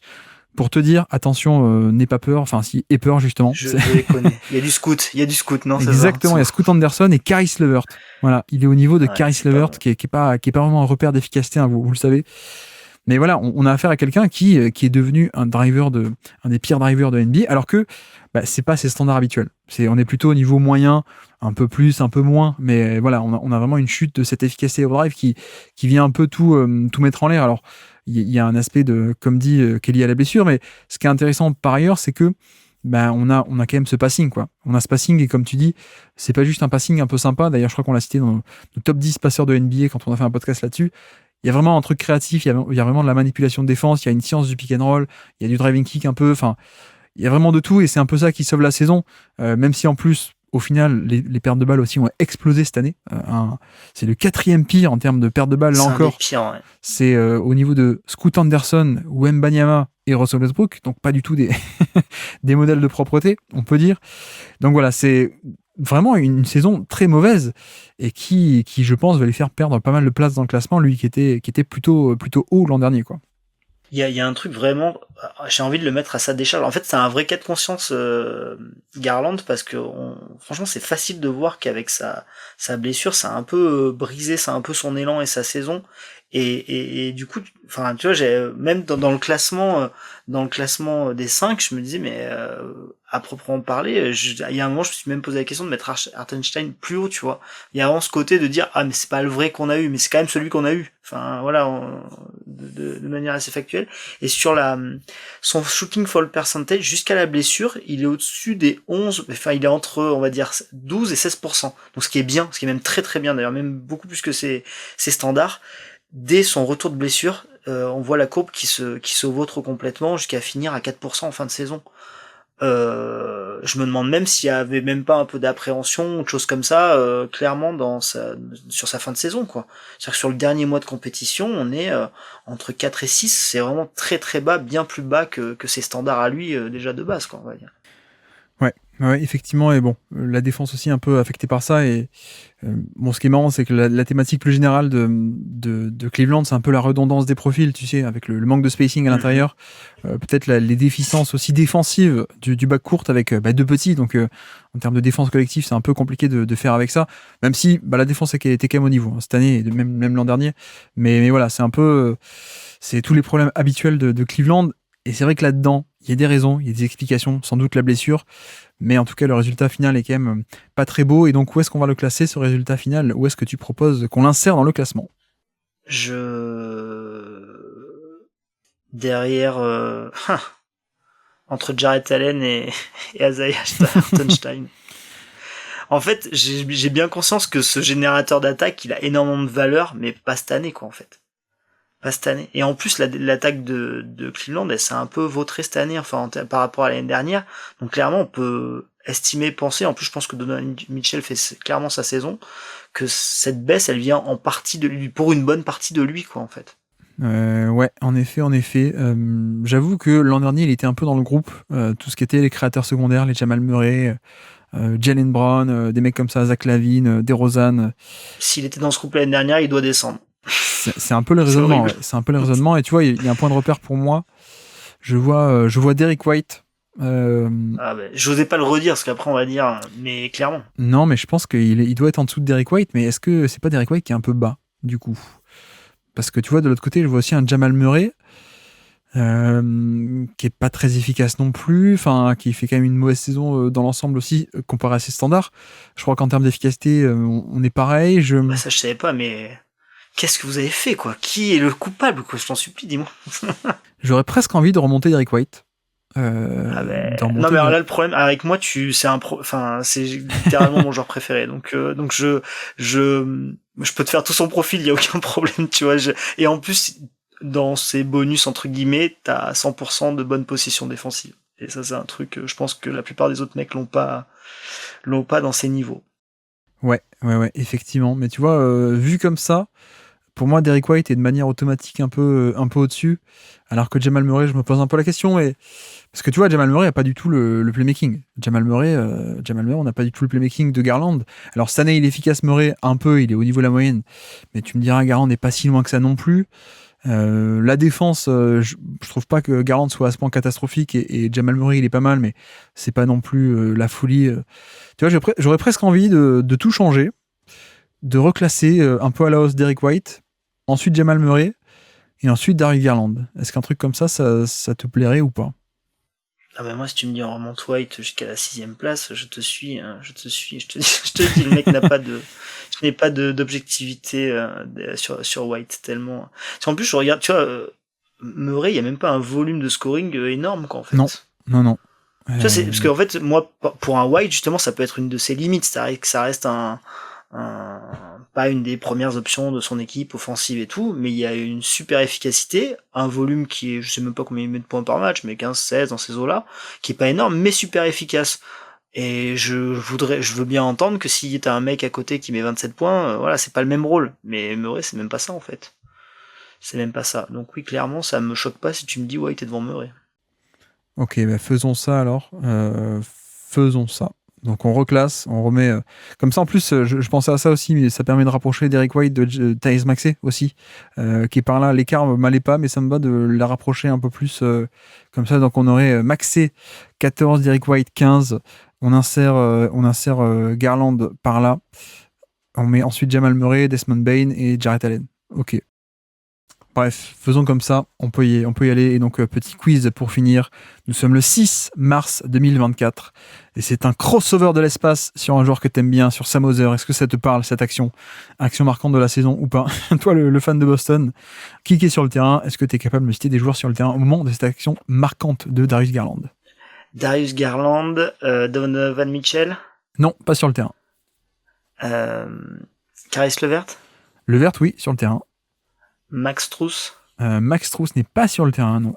Pour te dire, attention, n'aie pas peur, enfin si, aie peur justement. Je les connais. Il y a du scout, non? Exactement, il y a Scoot Anderson et Caris LeVert. Voilà, il est au niveau de Caris LeVert, qui est pas vraiment un repère d'efficacité, hein, vous le savez. Mais voilà, on a affaire à quelqu'un qui est devenu un des pires drivers de NBA, alors que c'est pas ses standards habituels. On est plutôt au niveau moyen, un peu plus, un peu moins, mais voilà, on a vraiment une chute de cette efficacité au drive qui vient un peu tout mettre en l'air. Alors, il y a un aspect comme dit, qui est lié à la blessure, mais ce qui est intéressant par ailleurs, c'est que on a quand même ce passing, quoi. On a ce passing, et comme tu dis, c'est pas juste un passing un peu sympa. D'ailleurs, je crois qu'on l'a cité dans le top 10 passeurs de NBA quand on a fait un podcast là-dessus. Il y a vraiment un truc créatif, il y a vraiment de la manipulation de défense, il y a une science du pick and roll, il y a du driving kick un peu, enfin, il y a vraiment de tout, et c'est un peu ça qui sauve la saison, même si en plus, au final, les pertes de balles aussi ont explosé cette année. C'est le 4e pire en termes de pertes de balles, là encore. Pire, ouais. C'est au niveau de Scoot Anderson, Wembanyama et Russell Westbrook, donc pas du tout des modèles de propreté, on peut dire. Donc voilà, c'est vraiment une saison très mauvaise, et qui je pense va lui faire perdre pas mal de place dans le classement, lui qui était plutôt haut l'an dernier, quoi. Il y a un truc vraiment, j'ai envie de le mettre à sa décharge. En fait, c'est un vrai cas de conscience, Garland, parce que franchement, c'est facile de voir qu'avec sa blessure, ça a un peu brisé, ça a un peu son élan et sa saison. Et du coup, enfin, tu vois, j'ai même dans le classement des 5, je me disais, mais à proprement parler, il y a un moment, je me suis même posé la question de mettre Hartenstein plus haut, tu vois. Il y a vraiment ce côté de dire, ah, mais c'est pas le vrai qu'on a eu, mais c'est quand même celui qu'on a eu. Enfin, voilà, de manière assez factuelle. Et sur son shooting fall percentage, jusqu'à la blessure, il est au-dessus des 11, enfin, il est entre, on va dire, 12 et 16%. Donc, ce qui est bien, ce qui est même très très bien, d'ailleurs, même beaucoup plus que ses standards. Dès son retour de blessure, on voit la courbe qui se vautre complètement jusqu'à finir à 4% en fin de saison. Je me demande même s'il y avait même pas un peu d'appréhension ou de choses comme ça, clairement sur sa fin de saison, quoi. C'est-à-dire que sur le dernier mois de compétition, on est entre 4 et 6, c'est vraiment très très bas, bien plus bas que ses standards à lui, déjà de base, quoi, on va dire. Ouais, effectivement, et bon, la défense aussi un peu affectée par ça, et bon, ce qui est marrant, c'est que la thématique plus générale de Cleveland, c'est un peu la redondance des profils, tu sais, avec le manque de spacing à l'intérieur, peut-être les déficiences aussi défensives du backcourt avec deux petits, donc en termes de défense collective, c'est un peu compliqué de faire avec ça, même si la défense était quand même au niveau, hein, cette année, et même l'an dernier, mais voilà, c'est un peu, c'est tous les problèmes habituels de Cleveland, et c'est vrai que là-dedans, il y a des raisons, il y a des explications, sans doute la blessure, mais en tout cas, le résultat final est quand même pas très beau. Et donc, où est-ce qu'on va le classer, ce résultat final? Où est-ce que tu proposes qu'on l'insère dans le classement? Derrière... entre Jarrett Allen et Isaiah Hartenstein. En fait, j'ai bien conscience que ce générateur d'attaque, il a énormément de valeur, mais pas cette année, quoi, en fait. Pas cette année. Et en plus, l'attaque de Cleveland, elle s'est un peu vautrée cette année, enfin, par rapport à l'année dernière. Donc, clairement, on peut penser, en plus, je pense que Donovan Mitchell fait clairement sa saison, que cette baisse, elle vient en partie de lui, pour une bonne partie de lui, quoi, en fait. Ouais, en effet. J'avoue que l'an dernier, il était un peu dans le groupe, tout ce qui était les créateurs secondaires, les Jamal Murray, Jaylen Brown, des mecs comme ça, Zach LaVine, DeRozan. S'il était dans ce groupe l'année dernière, il doit descendre. C'est un peu le raisonnement. Ouais. C'est un peu le raisonnement. Et tu vois, il y a un point de repère pour moi. Je vois Derrick White. J'osais pas le redire parce qu'après on va dire, mais clairement. Non, mais je pense qu'il doit être en dessous de Derrick White. Mais est-ce que c'est pas Derrick White qui est un peu bas du coup? Parce que tu vois, de l'autre côté, je vois aussi un Jamal Murray qui est pas très efficace non plus, enfin qui fait quand même une mauvaise saison dans l'ensemble aussi comparé à ses standards. Je crois qu'en termes d'efficacité, on est pareil. Ça je savais pas, mais qu'est-ce que vous avez fait quoi? Qui est le coupable quoi? Je t'en supplie, dis-moi. J'aurais presque envie de remonter Derrick White. Non mais alors là le problème avec moi c'est littéralement mon joueur préféré donc je peux te faire tout son profil, il y a aucun problème, tu vois, et en plus dans ces bonus entre guillemets t'as 100% de bonne possession défensive et ça c'est un truc je pense que la plupart des autres mecs l'ont pas dans ces niveaux. Ouais, effectivement, mais tu vois vu comme ça, pour moi Derrick White est de manière automatique un peu au-dessus, alors que Jamal Murray, je me pose un peu la question, mais parce que tu vois, Jamal Murray n'a pas du tout le playmaking. Jamal Murray, on n'a pas du tout le playmaking de Garland. Alors cette année, il est efficace, Murray, un peu, il est au niveau de la moyenne. Mais tu me diras, Garland n'est pas si loin que ça non plus. La défense, je trouve pas que Garland soit à ce point catastrophique et Jamal Murray, il est pas mal, mais c'est pas non plus la folie. Tu vois, j'aurais presque envie de tout changer, de reclasser un peu à la hausse Derrick White, ensuite Jamal Murray et ensuite Darius Garland. Est-ce qu'un truc comme ça te plairait ou pas? Ah bah moi si tu me dis on remonte White jusqu'à la 6e place, je te suis, je te dis le mec n'a pas d'objectivité sur White tellement. En plus je regarde, tu vois, Murray, il y a même pas un volume de scoring énorme quoi en fait. Non. Tu vois, c'est parce qu'en fait moi pour un White justement ça peut être une de ses limites, c'est-à-dire que ça reste pas une des premières options de son équipe offensive et tout, mais il y a une super efficacité, un volume qui est, je sais même pas combien il met de points par match, mais 15-16 dans ces eaux-là, qui est pas énorme, mais super efficace. Et je veux bien entendre que si t'as un mec à côté qui met 27 points, voilà, c'est pas le même rôle. Mais Murray, c'est même pas ça en fait. C'est même pas ça. Donc oui, clairement, ça me choque pas si tu me dis ouais, t'es devant Murray. Ok, bah faisons ça alors. Faisons ça. Donc on reclasse, on remet... Comme ça en plus, je pensais à ça aussi, mais ça permet de rapprocher Derrick White de Tyrese Maxey aussi, qui est par là. L'écart m'allait pas, mais ça me va de la rapprocher un peu plus comme ça. Donc on aurait Maxey 14, Derrick White 15. On insère Garland par là. On met ensuite Jamal Murray, Desmond Bane et Jarrett Allen. Ok. Bref, faisons comme ça, on peut y aller. Et donc, petit quiz pour finir. Nous sommes le 6 mars 2024 et c'est un crossover de l'espace sur un joueur que t'aimes bien, sur Sam Hauser. Est-ce que ça te parle, cette action marquante de la saison ou pas? Toi, le fan de Boston, qui est sur le terrain? Est-ce que t'es capable de me citer des joueurs sur le terrain au moment de cette action marquante de Darius Garland? Darius Garland, Donovan Mitchell? Non, pas sur le terrain. Caris LeVert? LeVert, oui, sur le terrain. Max Strus? Max Strus n'est pas sur le terrain, non.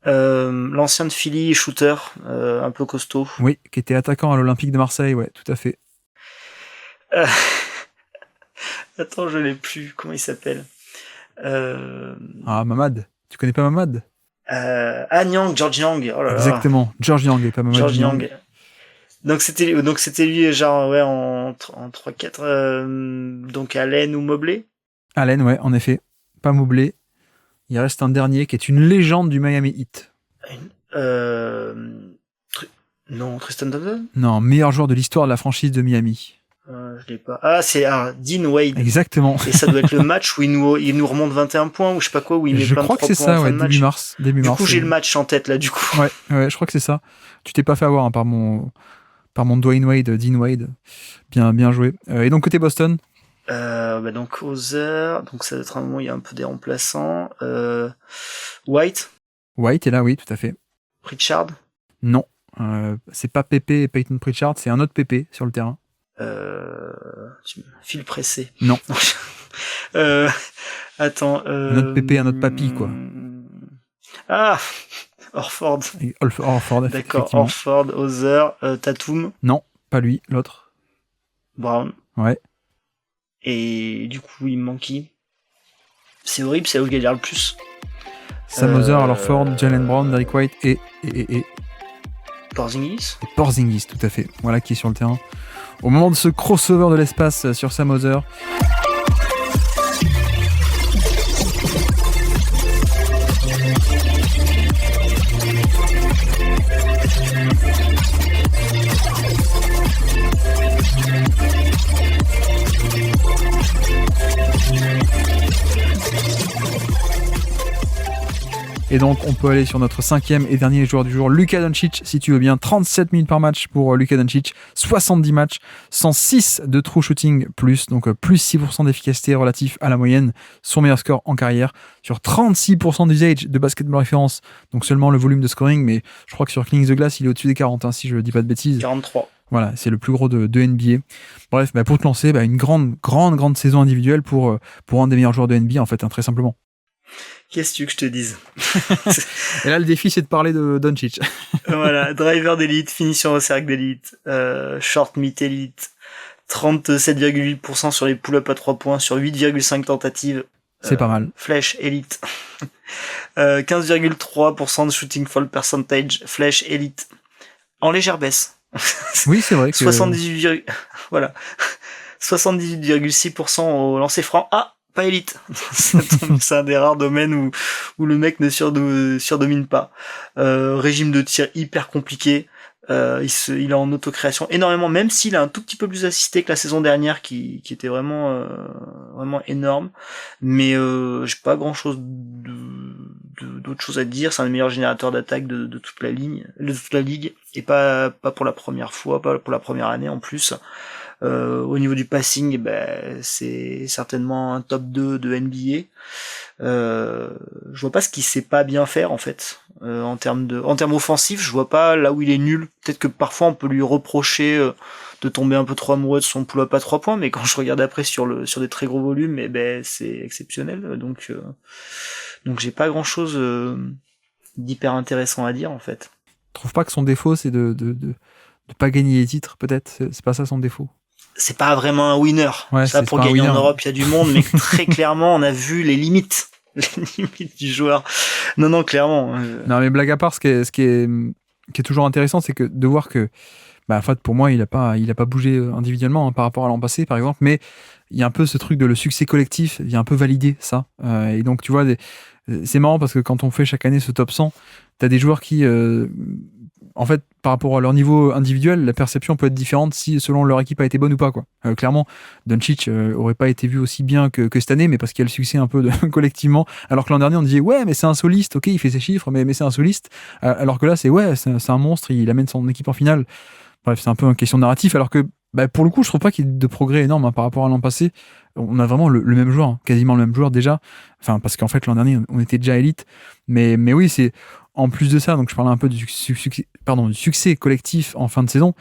L'ancien de Philly, shooter, un peu costaud. Oui, qui était attaquant à l'Olympique de Marseille, ouais, tout à fait. Attends, je l'ai plus. Comment il s'appelle? Mamad. Tu connais pas Mamad? Nyang, George Nyang. Oh là là. Exactement, George Nyang et pas Mamad. George Nyang. Donc c'était lui genre ouais en 3-4 donc Allen ou Mobley. Allen, ouais, en effet. Pas Mobley. Il reste un dernier qui est une légende du Miami Heat. Non, Tristan Thompson? Non, meilleur joueur de l'histoire de la franchise de Miami. Je l'ai pas. Ah, c'est Dean Wade. Exactement. Et ça doit être le match où il nous remonte 21 points ou je sais pas quoi, où il met plein de 3 points. Je crois que c'est ça, ouais, début mars. Du coup, j'ai le match en tête là, du coup. Ouais, je crois que c'est ça. Tu t'es pas fait avoir par mon Dwayne Wade, Dean Wade. Bien joué. Et donc, côté Boston? Donc Hauser, donc ça doit être un moment où il y a un peu des remplaçants. White est là, oui, tout à fait. Pritchard? Non. C'est pas Pépé et Peyton Pritchard, c'est un autre Pépé sur le terrain. Fil pressé. Non. Attends. Un autre Pépé, un autre papy, quoi. Orford. Orford, d'accord, Orford, Hauser, Tatum. Non, pas lui, l'autre. Brown. Ouais. Et du coup, il me manque qui? C'est horrible, c'est là où je galère le plus. Sam Hauser, Orford, Jalen Brown, Derrick White et Porzingis. Et Porzingis, tout à fait. Voilà qui est sur le terrain. Au moment de ce crossover de l'espace sur Sam Hauser. Et donc, on peut aller sur notre 5e et dernier joueur du jour, Luka Doncic, si tu veux bien. 37 minutes par match pour Luka Doncic, 70 matchs, 106 de true shooting plus, donc plus 6% d'efficacité relatif à la moyenne, son meilleur score en carrière, sur 36% d'usage de basketball référence, donc seulement le volume de scoring, mais je crois que sur Cleaning the Glass, il est au-dessus des 40, hein, si je ne dis pas de bêtises. 43. Voilà, c'est le plus gros de NBA. Bref, pour te lancer, une grande saison individuelle pour un des meilleurs joueurs de NBA, en fait, hein, très simplement. Qu'est-ce que tu veux que je te dise? Et là, le défi, c'est de parler de Doncic. Voilà, driver d'élite, finition au cercle d'élite, short mid élite, 37,8% sur les pull-ups à 3 points, sur 8,5 tentatives. C'est pas mal. Flèche élite. 15,3% de shooting fall percentage, flèche élite. En légère baisse. Oui, c'est vrai que... voilà. 78,6% au lancer franc. Ah! Pas élite. C'est un des rares domaines où le mec ne surdomine pas. Régime de tir hyper compliqué. Il est en autocréation énormément, même s'il a un tout petit peu plus assisté que la saison dernière qui était vraiment énorme. Mais j'ai pas grand chose d'autre chose à dire. C'est un des meilleurs générateurs d'attaque de toute la ligue, et pas pour la première fois, pas pour la première année en plus. Au niveau du passing, c'est certainement un top 2 de NBA. Je vois pas ce qu'il sait pas bien faire en fait. En termes offensifs, je vois pas là où il est nul. Peut-être que parfois on peut lui reprocher de tomber un peu trop amoureux de son pull-up à 3 points, mais quand je regarde après sur des très gros volumes, c'est exceptionnel. Donc j'ai pas grand chose d'hyper intéressant à dire en fait. Je trouve pas que son défaut c'est de pas gagner les titres, peut-être. C'est pas ça son défaut. C'est pas vraiment un winner. Ouais, ça, pour gagner en Europe, il y a du monde, mais très clairement, on a vu les limites du joueur. Non, clairement. Non, mais blague à part, ce qui est toujours intéressant, c'est que de voir que, en fait, pour moi, il a pas bougé individuellement, hein, par rapport à l'an passé, par exemple, mais il y a un peu ce truc de le succès collectif, il y a un peu validé ça. Et donc, tu vois, c'est marrant parce que quand on fait chaque année ce top 100, t'as des joueurs qui, en fait, par rapport à leur niveau individuel, la perception peut être différente selon leur équipe a été bonne ou pas, quoi. Clairement, Doncic aurait pas été vu aussi bien que cette année, mais parce qu'il y a le succès un peu collectivement. Alors que l'an dernier, on disait ouais, mais c'est un soliste, ok, il fait ses chiffres, mais c'est un soliste. Alors que là, c'est un monstre, il amène son équipe en finale. Bref, c'est un peu une question de narratif. Alors que pour le coup, je trouve pas qu'il y ait de progrès énorme, hein, par rapport à l'an passé. On a vraiment le même joueur, hein, quasiment le même joueur déjà. Enfin, parce qu'en fait, l'an dernier, on était déjà élite. Mais oui, c'est en plus de ça. Donc, je parlais un peu du succès collectif en fin de saison.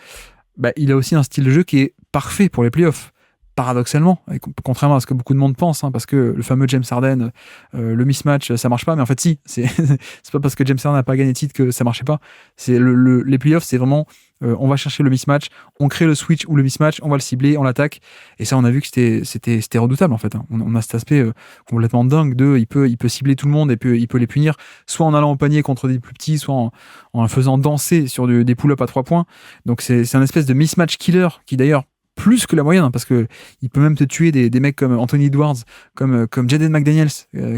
Il a aussi un style de jeu qui est parfait pour les playoffs. Paradoxalement, contrairement à ce que beaucoup de monde pense, hein, parce que le fameux James Harden, le mismatch, ça marche pas, mais en fait si, c'est pas parce que James Harden n'a pas gagné de titre que ça marchait pas. C'est les playoffs, c'est vraiment on va chercher le mismatch, on crée le switch ou le mismatch, on va le cibler, on l'attaque, et ça on a vu que c'était redoutable en fait, hein. On a cet aspect complètement dingue de il peut cibler tout le monde et il peut les punir, soit en allant au panier contre des plus petits, soit en faisant danser sur des pull-ups à 3 points. Donc c'est un espèce de mismatch killer qui d'ailleurs plus que la moyenne, hein, parce que il peut même te tuer des mecs comme Anthony Edwards, comme Jaden McDaniels,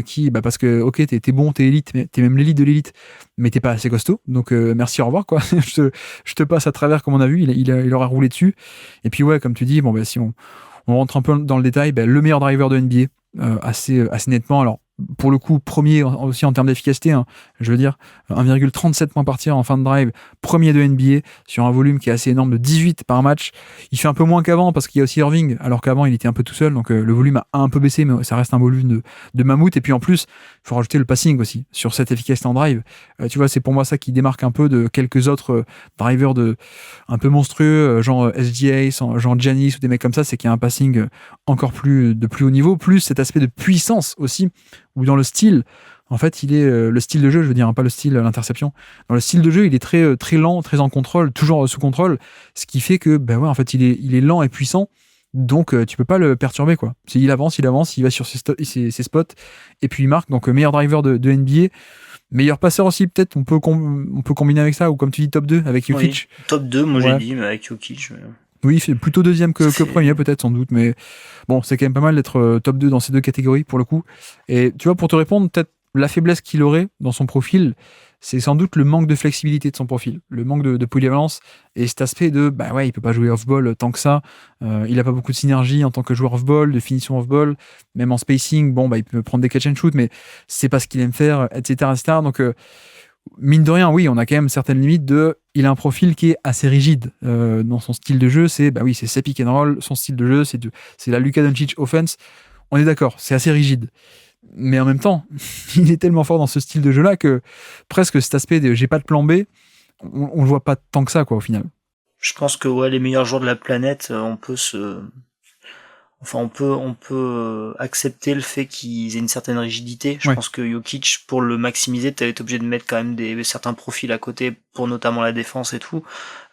qui parce que ok, t'es bon, t'es élite, mais t'es même l'élite de l'élite, mais t'es pas assez costaud, donc merci, au revoir, quoi. je te passe à travers, comme on a vu, il aura roulé dessus. Et puis ouais, comme tu dis, si on rentre un peu dans le détail, le meilleur driver de NBA, assez nettement. Alors pour le coup, premier aussi en termes d'efficacité, hein, je veux dire, 1,37 points par tir en fin de drive, premier de NBA, sur un volume qui est assez énorme de 18 par match. Il fait un peu moins qu'avant parce qu'il y a aussi Irving, alors qu'avant il était un peu tout seul, donc le volume a un peu baissé, mais ça reste un volume de mammouth. Et puis en plus, il faut rajouter le passing aussi sur cette efficacité en drive. Tu vois, c'est pour moi ça qui démarque un peu de quelques autres drivers un peu monstrueux, genre SGA, genre Giannis ou des mecs comme ça, c'est qu'il y a un passing encore plus haut niveau, plus cet aspect de puissance aussi, ou dans le style, en fait, il est le style de jeu, je veux dire, hein, pas le style l'interception. Dans le style de jeu, il est très très lent, très en contrôle, toujours sous contrôle, ce qui fait que en fait, il est lent et puissant, donc tu peux pas le perturber, quoi. Il avance, il va sur ses spots et puis il marque. Donc meilleur driver de NBA, meilleur passeur aussi, peut-être. On peut combiner avec ça, ou comme tu dis, top 2 avec Jokic. Oui, top 2, moi j'ai dit, mais avec Jokic. Oui, c'est plutôt deuxième que premier, peut-être, sans doute, mais bon, c'est quand même pas mal d'être top 2 dans ces deux catégories, pour le coup. Et tu vois, pour te répondre, peut-être la faiblesse qu'il aurait dans son profil, c'est sans doute le manque de flexibilité de son profil, le manque de polyvalence et cet aspect de il peut pas jouer off-ball tant que ça. Il a pas beaucoup de synergie en tant que joueur off-ball, de finition off-ball, même en spacing. Il peut prendre des catch and shoot, mais c'est pas ce qu'il aime faire, etc., etc. Donc mine de rien, oui, on a quand même certaines limites il a un profil qui est assez rigide dans son style de jeu. C'est pick and roll, son style de jeu, c'est la Luka Doncic offense. On est d'accord, c'est assez rigide. Mais en même temps, il est tellement fort dans ce style de jeu-là que presque cet aspect de j'ai pas de plan B, on le voit pas tant que ça, quoi, au final. Je pense que les meilleurs joueurs de la planète, on peut accepter le fait qu'ils aient une certaine rigidité. Je pense que Jokic, pour le maximiser, t'as été obligé de mettre quand même certains profils à côté pour notamment la défense et tout.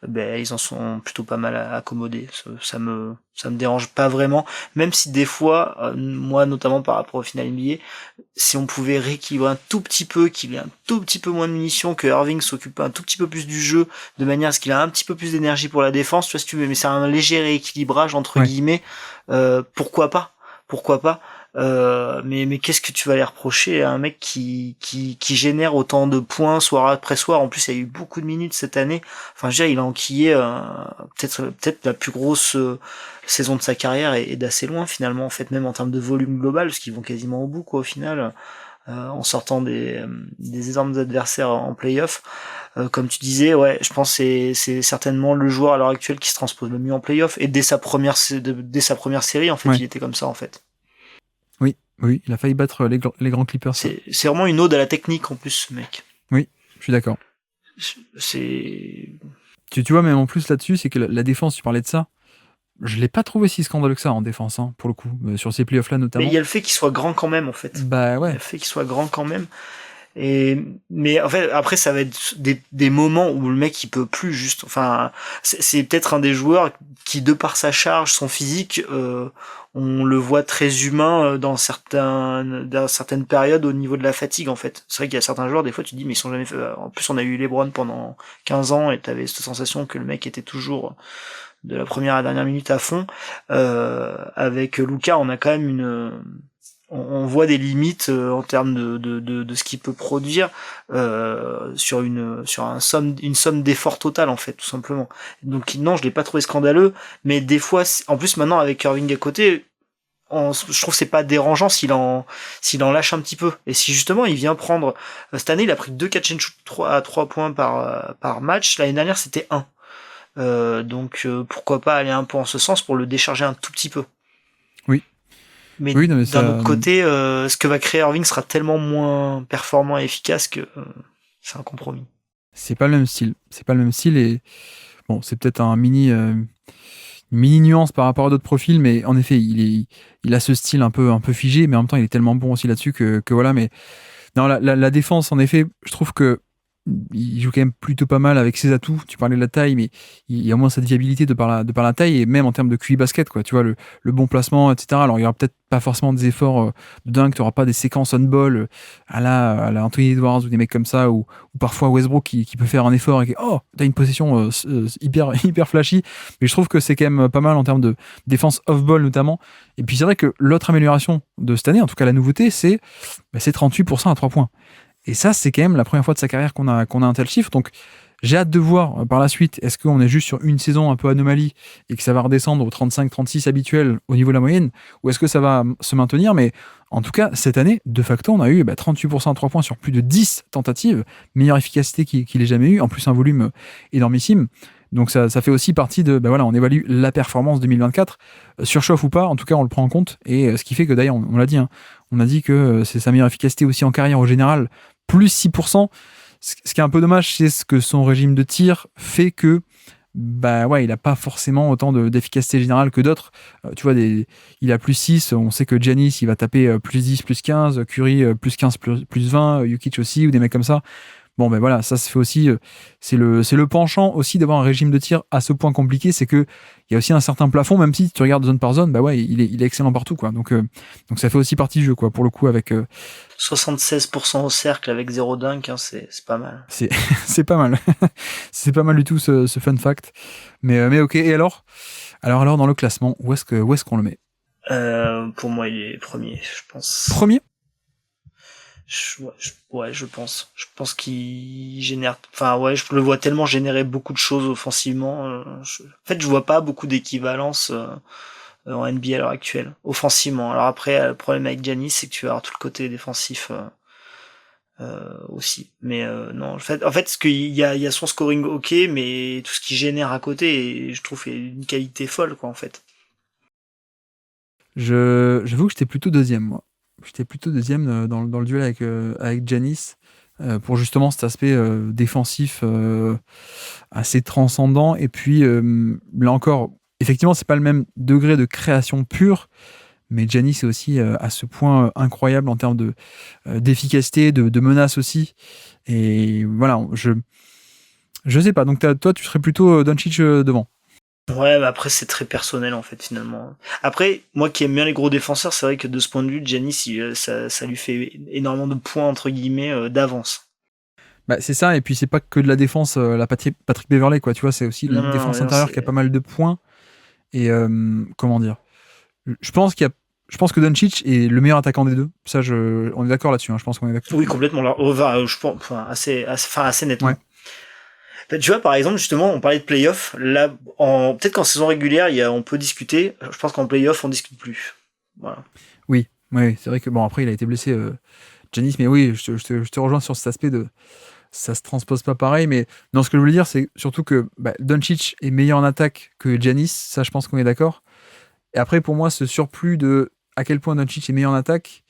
Ils en sont plutôt pas mal accommodés. Ça me dérange pas vraiment. Même si des fois, moi notamment par rapport au final NBA, si on pouvait rééquilibrer un tout petit peu, qu'il ait un tout petit peu moins de munitions, que Irving s'occupe un tout petit peu plus du jeu, de manière à ce qu'il a un petit peu plus d'énergie pour la défense, tu vois, si tu veux, mais c'est un léger rééquilibrage entre guillemets. Pourquoi pas mais qu'est-ce que tu vas aller reprocher à un mec qui génère autant de points soir après soir? En plus, il y a eu beaucoup de minutes cette année. Enfin, je veux dire, il a enquillé peut-être la plus grosse saison de sa carrière et d'assez loin finalement, en fait, même en termes de volume global, parce qu'ils vont quasiment au bout, quoi, au final, en sortant des énormes adversaires en play-off. Comme tu disais, je pense que c'est certainement le joueur à l'heure actuelle qui se transpose le mieux en play-off, et dès sa première série, en fait, il était comme ça, en fait. Oui, il a failli battre les grands Clippers. C'est vraiment une ode à la technique en plus, ce mec. Oui, je suis d'accord. Tu vois, même en plus là-dessus, c'est que la défense, tu parlais de ça, je l'ai pas trouvé si scandaleux que ça en défense, pour le coup, sur ces playoffs-là notamment. Mais il y a le fait qu'il soit grand quand même, en fait. Il y a le fait qu'il soit grand quand même. Mais en fait, après, ça va être des moments où le mec il peut plus juste. Enfin, c'est peut-être un des joueurs qui, de par sa charge, son physique, on le voit très humain dans certaines périodes au niveau de la fatigue, en fait. C'est vrai qu'il y a certains joueurs, des fois, tu te dis, mais ils sont jamais fait. En plus, on a eu LeBron pendant 15 ans et t'avais cette sensation que le mec était toujours de la première à la dernière minute à fond. Avec Luka, on a quand même on voit des limites en termes de ce qu'il peut produire sur une somme d'effort total, en fait, tout simplement. Donc non, je l'ai pas trouvé scandaleux, mais des fois, en plus maintenant avec Irving à côté, je trouve que c'est pas dérangeant s'il en lâche un petit peu. Et si justement il vient prendre, cette année il a pris 2 catch and shoot à 3 points par match, l'année dernière c'était 1. Donc pourquoi pas aller un peu en ce sens pour le décharger un tout petit peu. Oui. Mais d'un autre côté, ce que va créer Irving sera tellement moins performant et efficace que c'est un compromis. C'est pas le même style et bon, c'est peut-être une mini nuance par rapport à d'autres profils, mais en effet, il a ce style un peu figé, mais en même temps, il est tellement bon aussi là-dessus que voilà. Mais non, la défense, en effet, je trouve que il joue quand même plutôt pas mal avec ses atouts. Tu parlais de la taille, mais il y a au moins cette viabilité de par la taille et même en termes de QI basket, quoi. Tu vois, le bon placement, etc. Alors, il y aura peut-être pas forcément des efforts de dingue, tu n'auras pas des séquences on-ball à la Anthony Edwards ou des mecs comme ça, ou parfois Westbrook qui peut faire un effort et qui, t'as une possession hyper flashy. Mais je trouve que c'est quand même pas mal en termes de défense off-ball notamment. Et puis, c'est vrai que l'autre amélioration de cette année, en tout cas la nouveauté, c'est 38% à 3 points. Et ça, c'est quand même la première fois de sa carrière qu'on a un tel chiffre. Donc, j'ai hâte de voir par la suite, est-ce qu'on est juste sur une saison un peu anomalie et que ça va redescendre au 35-36 habituel au niveau de la moyenne, ou est-ce que ça va se maintenir? Mais en tout cas, cette année, de facto, on a eu 38% à 3 points sur plus de 10 tentatives, meilleure efficacité qu'il ait jamais eu, en plus un volume énormissime. Donc ça fait aussi partie de, on évalue la performance 2024, surchauffe ou pas, en tout cas on le prend en compte, et ce qui fait que d'ailleurs, on l'a dit, on a dit que c'est sa meilleure efficacité aussi en carrière au général, plus 6%. Ce qui est un peu dommage, c'est ce que son régime de tir fait que il a pas forcément autant d'efficacité générale que d'autres. Tu vois, il a plus 6, on sait que Giannis, il va taper plus 10, plus 15, Curry plus 15, plus 20, Jokic aussi, ou des mecs comme ça. Bon, ça se fait aussi. C'est le penchant aussi d'avoir un régime de tir à ce point compliqué, c'est que il y a aussi un certain plafond, même si tu regardes zone par zone, il est excellent partout, quoi. Donc ça fait aussi partie du jeu, quoi. Pour le coup, avec 76% au cercle avec 0 dunk, c'est pas mal. C'est pas mal. C'est pas mal du tout ce fun fact. Mais ok. Et alors dans le classement, où est-ce qu'on le met? Pour moi, il est premier, je pense. Premier? Ouais, je pense. Je pense qu'il génère. Enfin, ouais, je le vois tellement générer beaucoup de choses offensivement. En fait, je vois pas beaucoup d'équivalence en NBA à l'heure actuelle, offensivement. Alors après, le problème avec Giannis, c'est que tu vas avoir tout le côté défensif aussi. Mais non, en fait, ce qu'il y a son scoring ok, mais tout ce qu'il génère à côté, je trouve, est une qualité folle, quoi, en fait. J'avoue que j'étais plutôt deuxième, moi. J'étais plutôt deuxième dans le duel avec Giannis, pour justement cet aspect défensif assez transcendant. Et puis, là encore, effectivement, c'est pas le même degré de création pure, mais Giannis est aussi à ce point incroyable en termes d'efficacité, de menace aussi. Et voilà, je sais pas. Donc, toi, tu serais plutôt Doncic devant. Ouais, bah après c'est très personnel en fait finalement. Après, moi qui aime bien les gros défenseurs, c'est vrai que de ce point de vue, Giannis, ça lui fait énormément de points entre guillemets d'avance. Bah, c'est ça, et puis c'est pas que de la défense, la Patrick Beverley, quoi. Tu vois, c'est aussi Non, une non, défense non, intérieure qui a pas mal de points. Et comment dire, je pense je pense que Doncic est le meilleur attaquant des deux. Ça, on est d'accord là-dessus. Hein. Je pense qu'on est d'accord. oui complètement. Je pense, enfin assez Ouais. nettement. Bah, tu vois, par exemple, justement, on parlait de playoff. Là, peut-être qu'en saison régulière, on peut discuter. Je pense qu'en playoff, on discute plus. Voilà. Oui, ouais, c'est vrai que bon après il a été blessé, Giannis, mais oui, je te rejoins sur cet aspect de ça se transpose pas pareil. Mais non, ce que je voulais dire, c'est surtout que Doncic est meilleur en attaque que Giannis. Ça, je pense qu'on est d'accord. Et après, pour moi, ce surplus de à quel point Doncic est meilleur en attaque,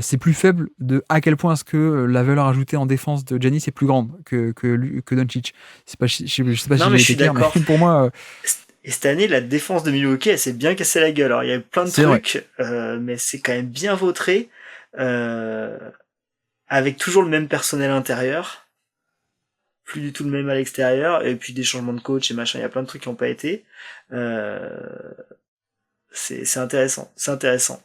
c'est plus faible de à quel point est-ce que la valeur ajoutée en défense de Giannis est plus grande que Doncic. C'est pas, je sais pas si Non, mais j'ai je été suis clair, mais d'accord. pour moi, Et cette année, la défense de Milwaukee, elle s'est bien cassée la gueule. Alors, il y a plein de c'est vrai. trucs, mais c'est quand même bien vautré, euh, avec toujours le même personnel intérieur, plus du tout le même à l'extérieur, et puis des changements de coach et machin. Il y a plein de trucs qui n'ont pas été. Euh, c'est intéressant. C'est intéressant.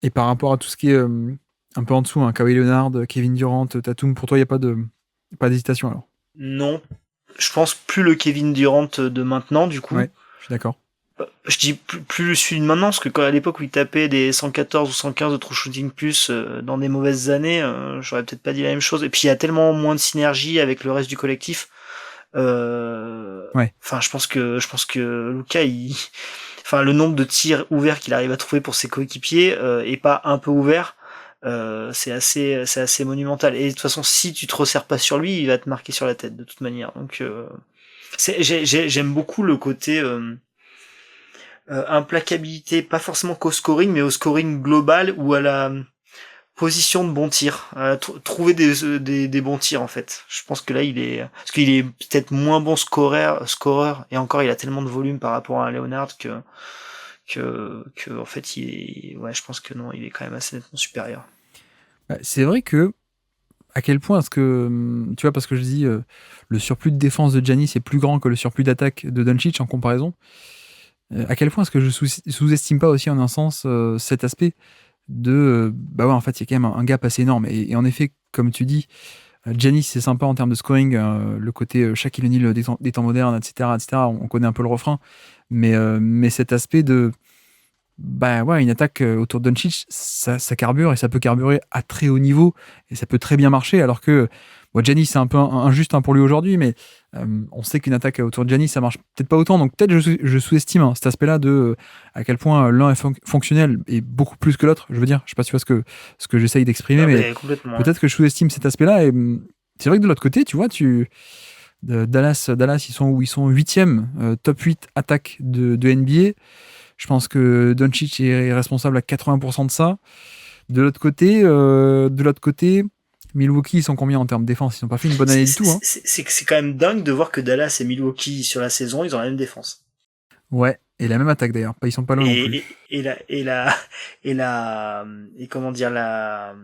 Et par rapport à tout ce qui est un peu en dessous, hein, Kawhi Leonard, Kevin Durant, Tatum, pour toi, il n'y a pas d'hésitation alors? Non, je pense plus le Kevin Durant de maintenant, du coup. Ouais, je suis d'accord. Je dis plus celui de maintenant, parce que quand à l'époque où il tapait des 114 ou 115 de true shooting plus dans des mauvaises années, j'aurais peut-être pas dit la même chose. Et puis il y a tellement moins de synergie avec le reste du collectif. Ouais. Enfin, je pense que Luka, enfin le nombre de tirs ouverts qu'il arrive à trouver pour ses coéquipiers et pas un peu ouvert, c'est assez monumental. Et de toute façon, si tu te resserres pas sur lui, il va te marquer sur la tête de toute manière. Donc j'aime beaucoup le côté implacabilité, pas forcément qu'au scoring, mais au scoring global ou à la position de bon tir, trouver des bons tirs en fait. Je pense que là parce qu'il est peut-être moins bon scoreur, et encore il a tellement de volume par rapport à un Leonard que en fait ouais, je pense que non, il est quand même assez nettement supérieur. C'est vrai que à quel point est-ce que tu vois, parce que je dis le surplus de défense de Giannis est plus grand que le surplus d'attaque de Doncic en comparaison. À quel point est-ce que je sous-estime pas aussi en un sens cet aspect de bah ouais, en fait il y a quand même un gap assez énorme, et en effet comme tu dis, Giannis c'est sympa en termes de scoring, le côté Shaquille O'Neal des temps modernes, etc., on connaît un peu le refrain, mais cet aspect de bah ouais, une attaque autour de Doncic, ça carbure, et ça peut carburer à très haut niveau, et ça peut très bien marcher, alors que bon, Giannis c'est un peu injuste, hein, pour lui aujourd'hui, mais on sait qu'une attaque autour de Giannis ça marche peut-être pas autant, donc peut-être je sous-estime, hein, cet aspect-là de à quel point l'un est fonctionnel et beaucoup plus que l'autre, je veux dire, je sais pas si tu vois ce que j'essaye d'exprimer, Ah mais ben complètement. peut-être que je sous-estime cet aspect-là, et c'est vrai que de l'autre côté, tu vois, Dallas, ils sont où? Ils sont 8e, top 8 attaque de NBA. Je pense que Doncic est responsable à 80% de ça. De l'autre côté, Milwaukee, ils sont combien en termes de défense? Ils n'ont pas fait une bonne année du tout. Hein. C'est quand même dingue de voir que Dallas et Milwaukee sur la saison, ils ont la même défense. Ouais, et la même attaque d'ailleurs. Ils sont pas loin non plus. Et comment dire la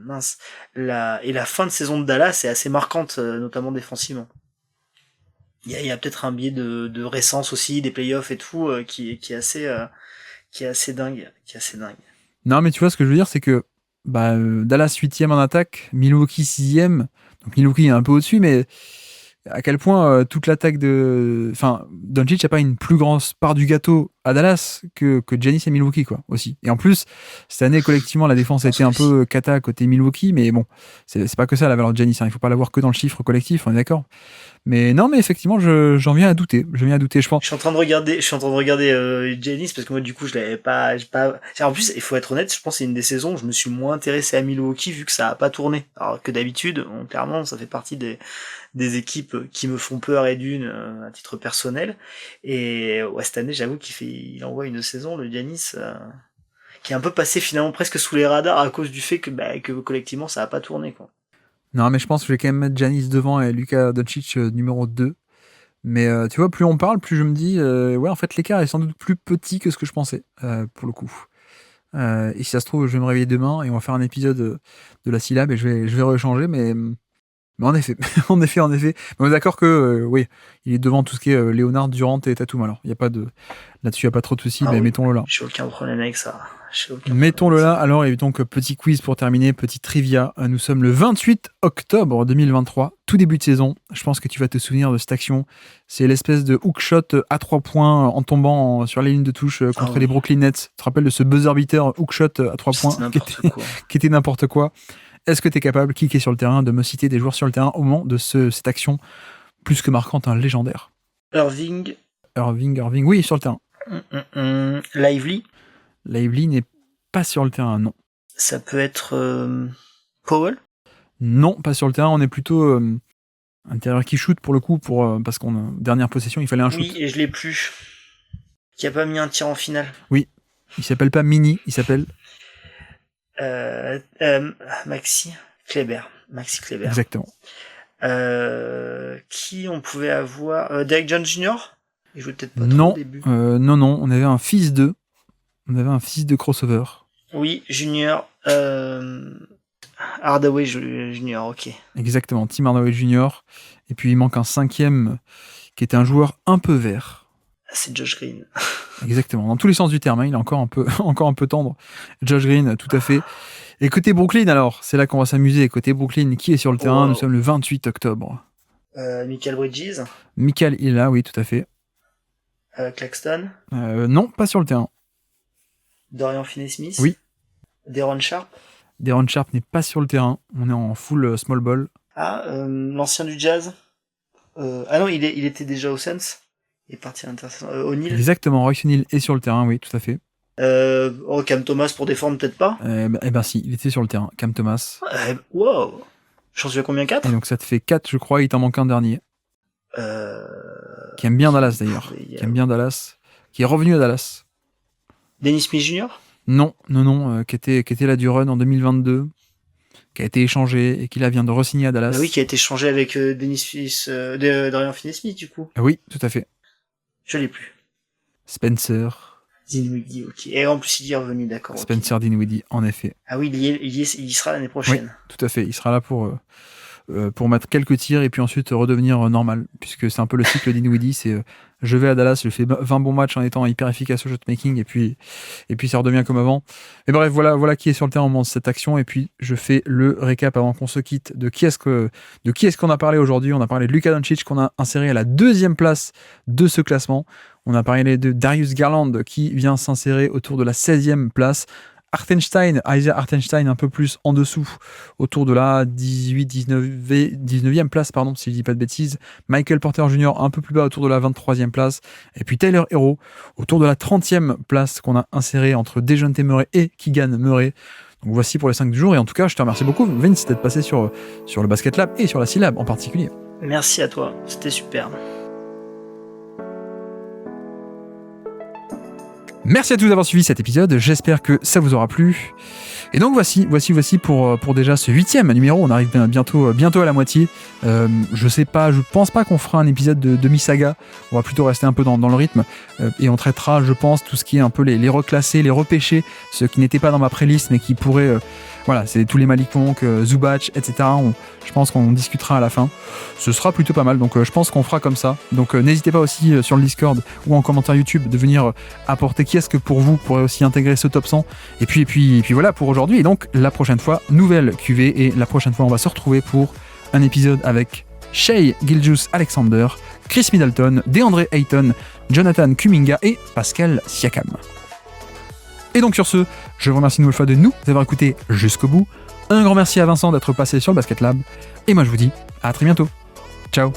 fin de saison de Dallas est assez marquante, notamment défensivement. Il y a peut-être un biais de récence aussi, des playoffs et tout, qui est assez dingue, Non, mais tu vois, ce que je veux dire, c'est que Dallas 8e en attaque, Milwaukee 6e. Donc Milwaukee est un peu au-dessus, mais à quel point toute l'attaque de. Enfin, Doncic n'a pas une plus grande part du gâteau à Dallas que Giannis et Milwaukee, quoi, aussi. Et en plus, cette année, collectivement, la défense a été un peu cata côté Milwaukee, mais bon, c'est pas que ça la valeur de Giannis, hein. Il faut pas l'avoir que dans le chiffre collectif, on est d'accord. Mais non, mais effectivement, j'en viens à douter. Je pense. Je suis en train de regarder Giannis parce que moi, du coup, je l'avais pas. En plus, il faut être honnête, je pense que c'est une des saisons où je me suis moins intéressé à Milwaukee vu que ça a pas tourné. Alors que d'habitude, clairement, ça fait partie des équipes qui me font peur et à titre personnel. Et ouais, cette année, j'avoue il envoie une saison, le Giannis, qui est un peu passé finalement presque sous les radars à cause du fait que collectivement, ça a pas tourné, quoi. Non, mais je pense que je vais quand même mettre Giannis devant et Luka Doncic numéro 2. Mais tu vois, plus on parle, plus je me dis, ouais, en fait, l'écart est sans doute plus petit que ce que je pensais, pour le coup. Et si ça se trouve, je vais me réveiller demain et on va faire un épisode de la syllabe et je vais rechanger, mais en effet, en effet. Mais on est d'accord que, oui, il est devant tout ce qui est Léonard, Durant et Tatum. Alors, là-dessus, il n'y a pas trop de soucis, mais oui, mettons-le là. J'ai aucun problème avec ça. Mettons-le là. Alors, et donc, petit quiz pour terminer, petit trivia. Nous sommes le 28 octobre 2023, tout début de saison. Je pense que tu vas te souvenir de cette action. C'est l'espèce de hookshot à 3 points en tombant sur les lignes de touche contre les Brooklyn Nets. Tu te rappelles de ce buzzer beater hookshot à 3 points qui était n'importe quoi. Est-ce que tu es capable, qui est sur le terrain, de me citer des joueurs sur le terrain au moment de cette action plus que marquante, légendaire? Irving, oui, sur le terrain. Lively n'est pas sur le terrain, non. Ça peut être Powell? Non, pas sur le terrain, on est plutôt intérieur qui shoot pour le coup, parce qu'on a dernière possession, il fallait un shoot. Oui, et je l'ai plus. Qui a pas mis un tir en finale. Oui, il s'appelle pas Mini, il s'appelle... Maxi Kleber. Exactement. Qui on pouvait avoir Derek Jones Jr. Il jouait peut-être pas non, trop au début. Non, on avait un fils de crossover. Oui, Junior. Hardaway Junior, ok. Exactement, Tim Hardaway Jr. Et puis il manque un 5e qui était un joueur un peu vert. C'est Josh Green. Exactement, dans tous les sens du terme, il est encore un peu tendre. Josh Green, tout à fait. Et côté Brooklyn, alors, c'est là qu'on va s'amuser. Côté Brooklyn, qui est sur le terrain? Nous sommes le 28 octobre. Michael Bridges. Michael est là, oui, tout à fait. Claxton. Non, pas sur le terrain. Dorian Finney-Smith. Oui. Deron Sharp. Deron Sharp n'est pas sur le terrain. On est en full small ball. L'ancien du Jazz. Non, il était déjà au Suns. Il est parti à l'intersaison. O'Neal. Exactement, Royce O'Neal est sur le terrain, oui, tout à fait. Cam Thomas pour défendre, peut-être pas. Eh ben si, il était sur le terrain, Cam Thomas. Wow. J'en suis à combien, 4? Et donc ça te fait 4, je crois, il t'en manque un dernier. Qui aime bien Dallas d'ailleurs. Qui est revenu à Dallas. Dennis Smith Jr. Non, qui était là du run en 2022, qui a été échangé et qui là vient de re-signer à Dallas. Oui, qui a été échangé avec Dennis Smith, Dorian Finney-Smith du coup. Oui, tout à fait. Je l'ai plus. Spencer Dinwiddie, ok. Et en plus il est revenu, d'accord. Spencer Dinwiddie, en effet. Ah oui, il sera l'année prochaine. Oui, tout à fait. Il sera là pour mettre quelques tirs et puis ensuite redevenir normal, puisque c'est un peu le cycle Dinwiddie, c'est je vais à Dallas, je fais 20 bons matchs en étant hyper efficace au shotmaking et puis ça redevient comme avant. Et bref, voilà qui est sur le terrain au moment de cette action, et puis je fais le récap avant qu'on se quitte de qui est-ce qu'on a parlé aujourd'hui. On a parlé de Luka Doncic qu'on a inséré à la 2e place de ce classement. On a parlé de Darius Garland qui vient s'insérer autour de la 16e place. Isaiah Hartenstein un peu plus en dessous, autour de la 19e place, pardon, si je dis pas de bêtises. Michael Porter Jr. un peu plus bas, autour de la 23e place. Et puis Tyler Herro, autour de la 30e place qu'on a inséré entre Dejounte Murray et Keegan Murray. Donc voici pour les 5 du jour. Et en tout cas, je te remercie beaucoup, Vince, d'être passé sur le Basket Lab et sur la syllabe en particulier. Merci à toi, c'était super. Merci à tous d'avoir suivi cet épisode, j'espère que ça vous aura plu. Et donc voici pour déjà ce 8e numéro, on arrive bientôt à la moitié. Je pense pas qu'on fera un épisode de demi-saga, on va plutôt rester un peu dans le rythme, et on traitera, je pense, tout ce qui est un peu les reclassés, les repêchés, ceux qui n'étaient pas dans ma playlist mais qui pourraient... Voilà, c'est tous les Malik Monk, Zubac, etc. Je pense qu'on discutera à la fin. Ce sera plutôt pas mal, donc je pense qu'on fera comme ça. Donc n'hésitez pas aussi sur le Discord ou en commentaire YouTube de venir apporter qui est-ce que pour vous pourrait aussi intégrer ce top 100. Et puis voilà pour aujourd'hui. Et donc la prochaine fois, nouvelle QV. Et la prochaine fois, on va se retrouver pour un épisode avec Shai Gilgeous-Alexander, Chris Middleton, DeAndre Ayton, Jonathan Kuminga et Pascal Siakam. Et donc sur ce, je vous remercie une nouvelle fois de nous avoir écoutés jusqu'au bout. Un grand merci à Vincent d'être passé sur le Basket Lab. Et moi je vous dis à très bientôt. Ciao.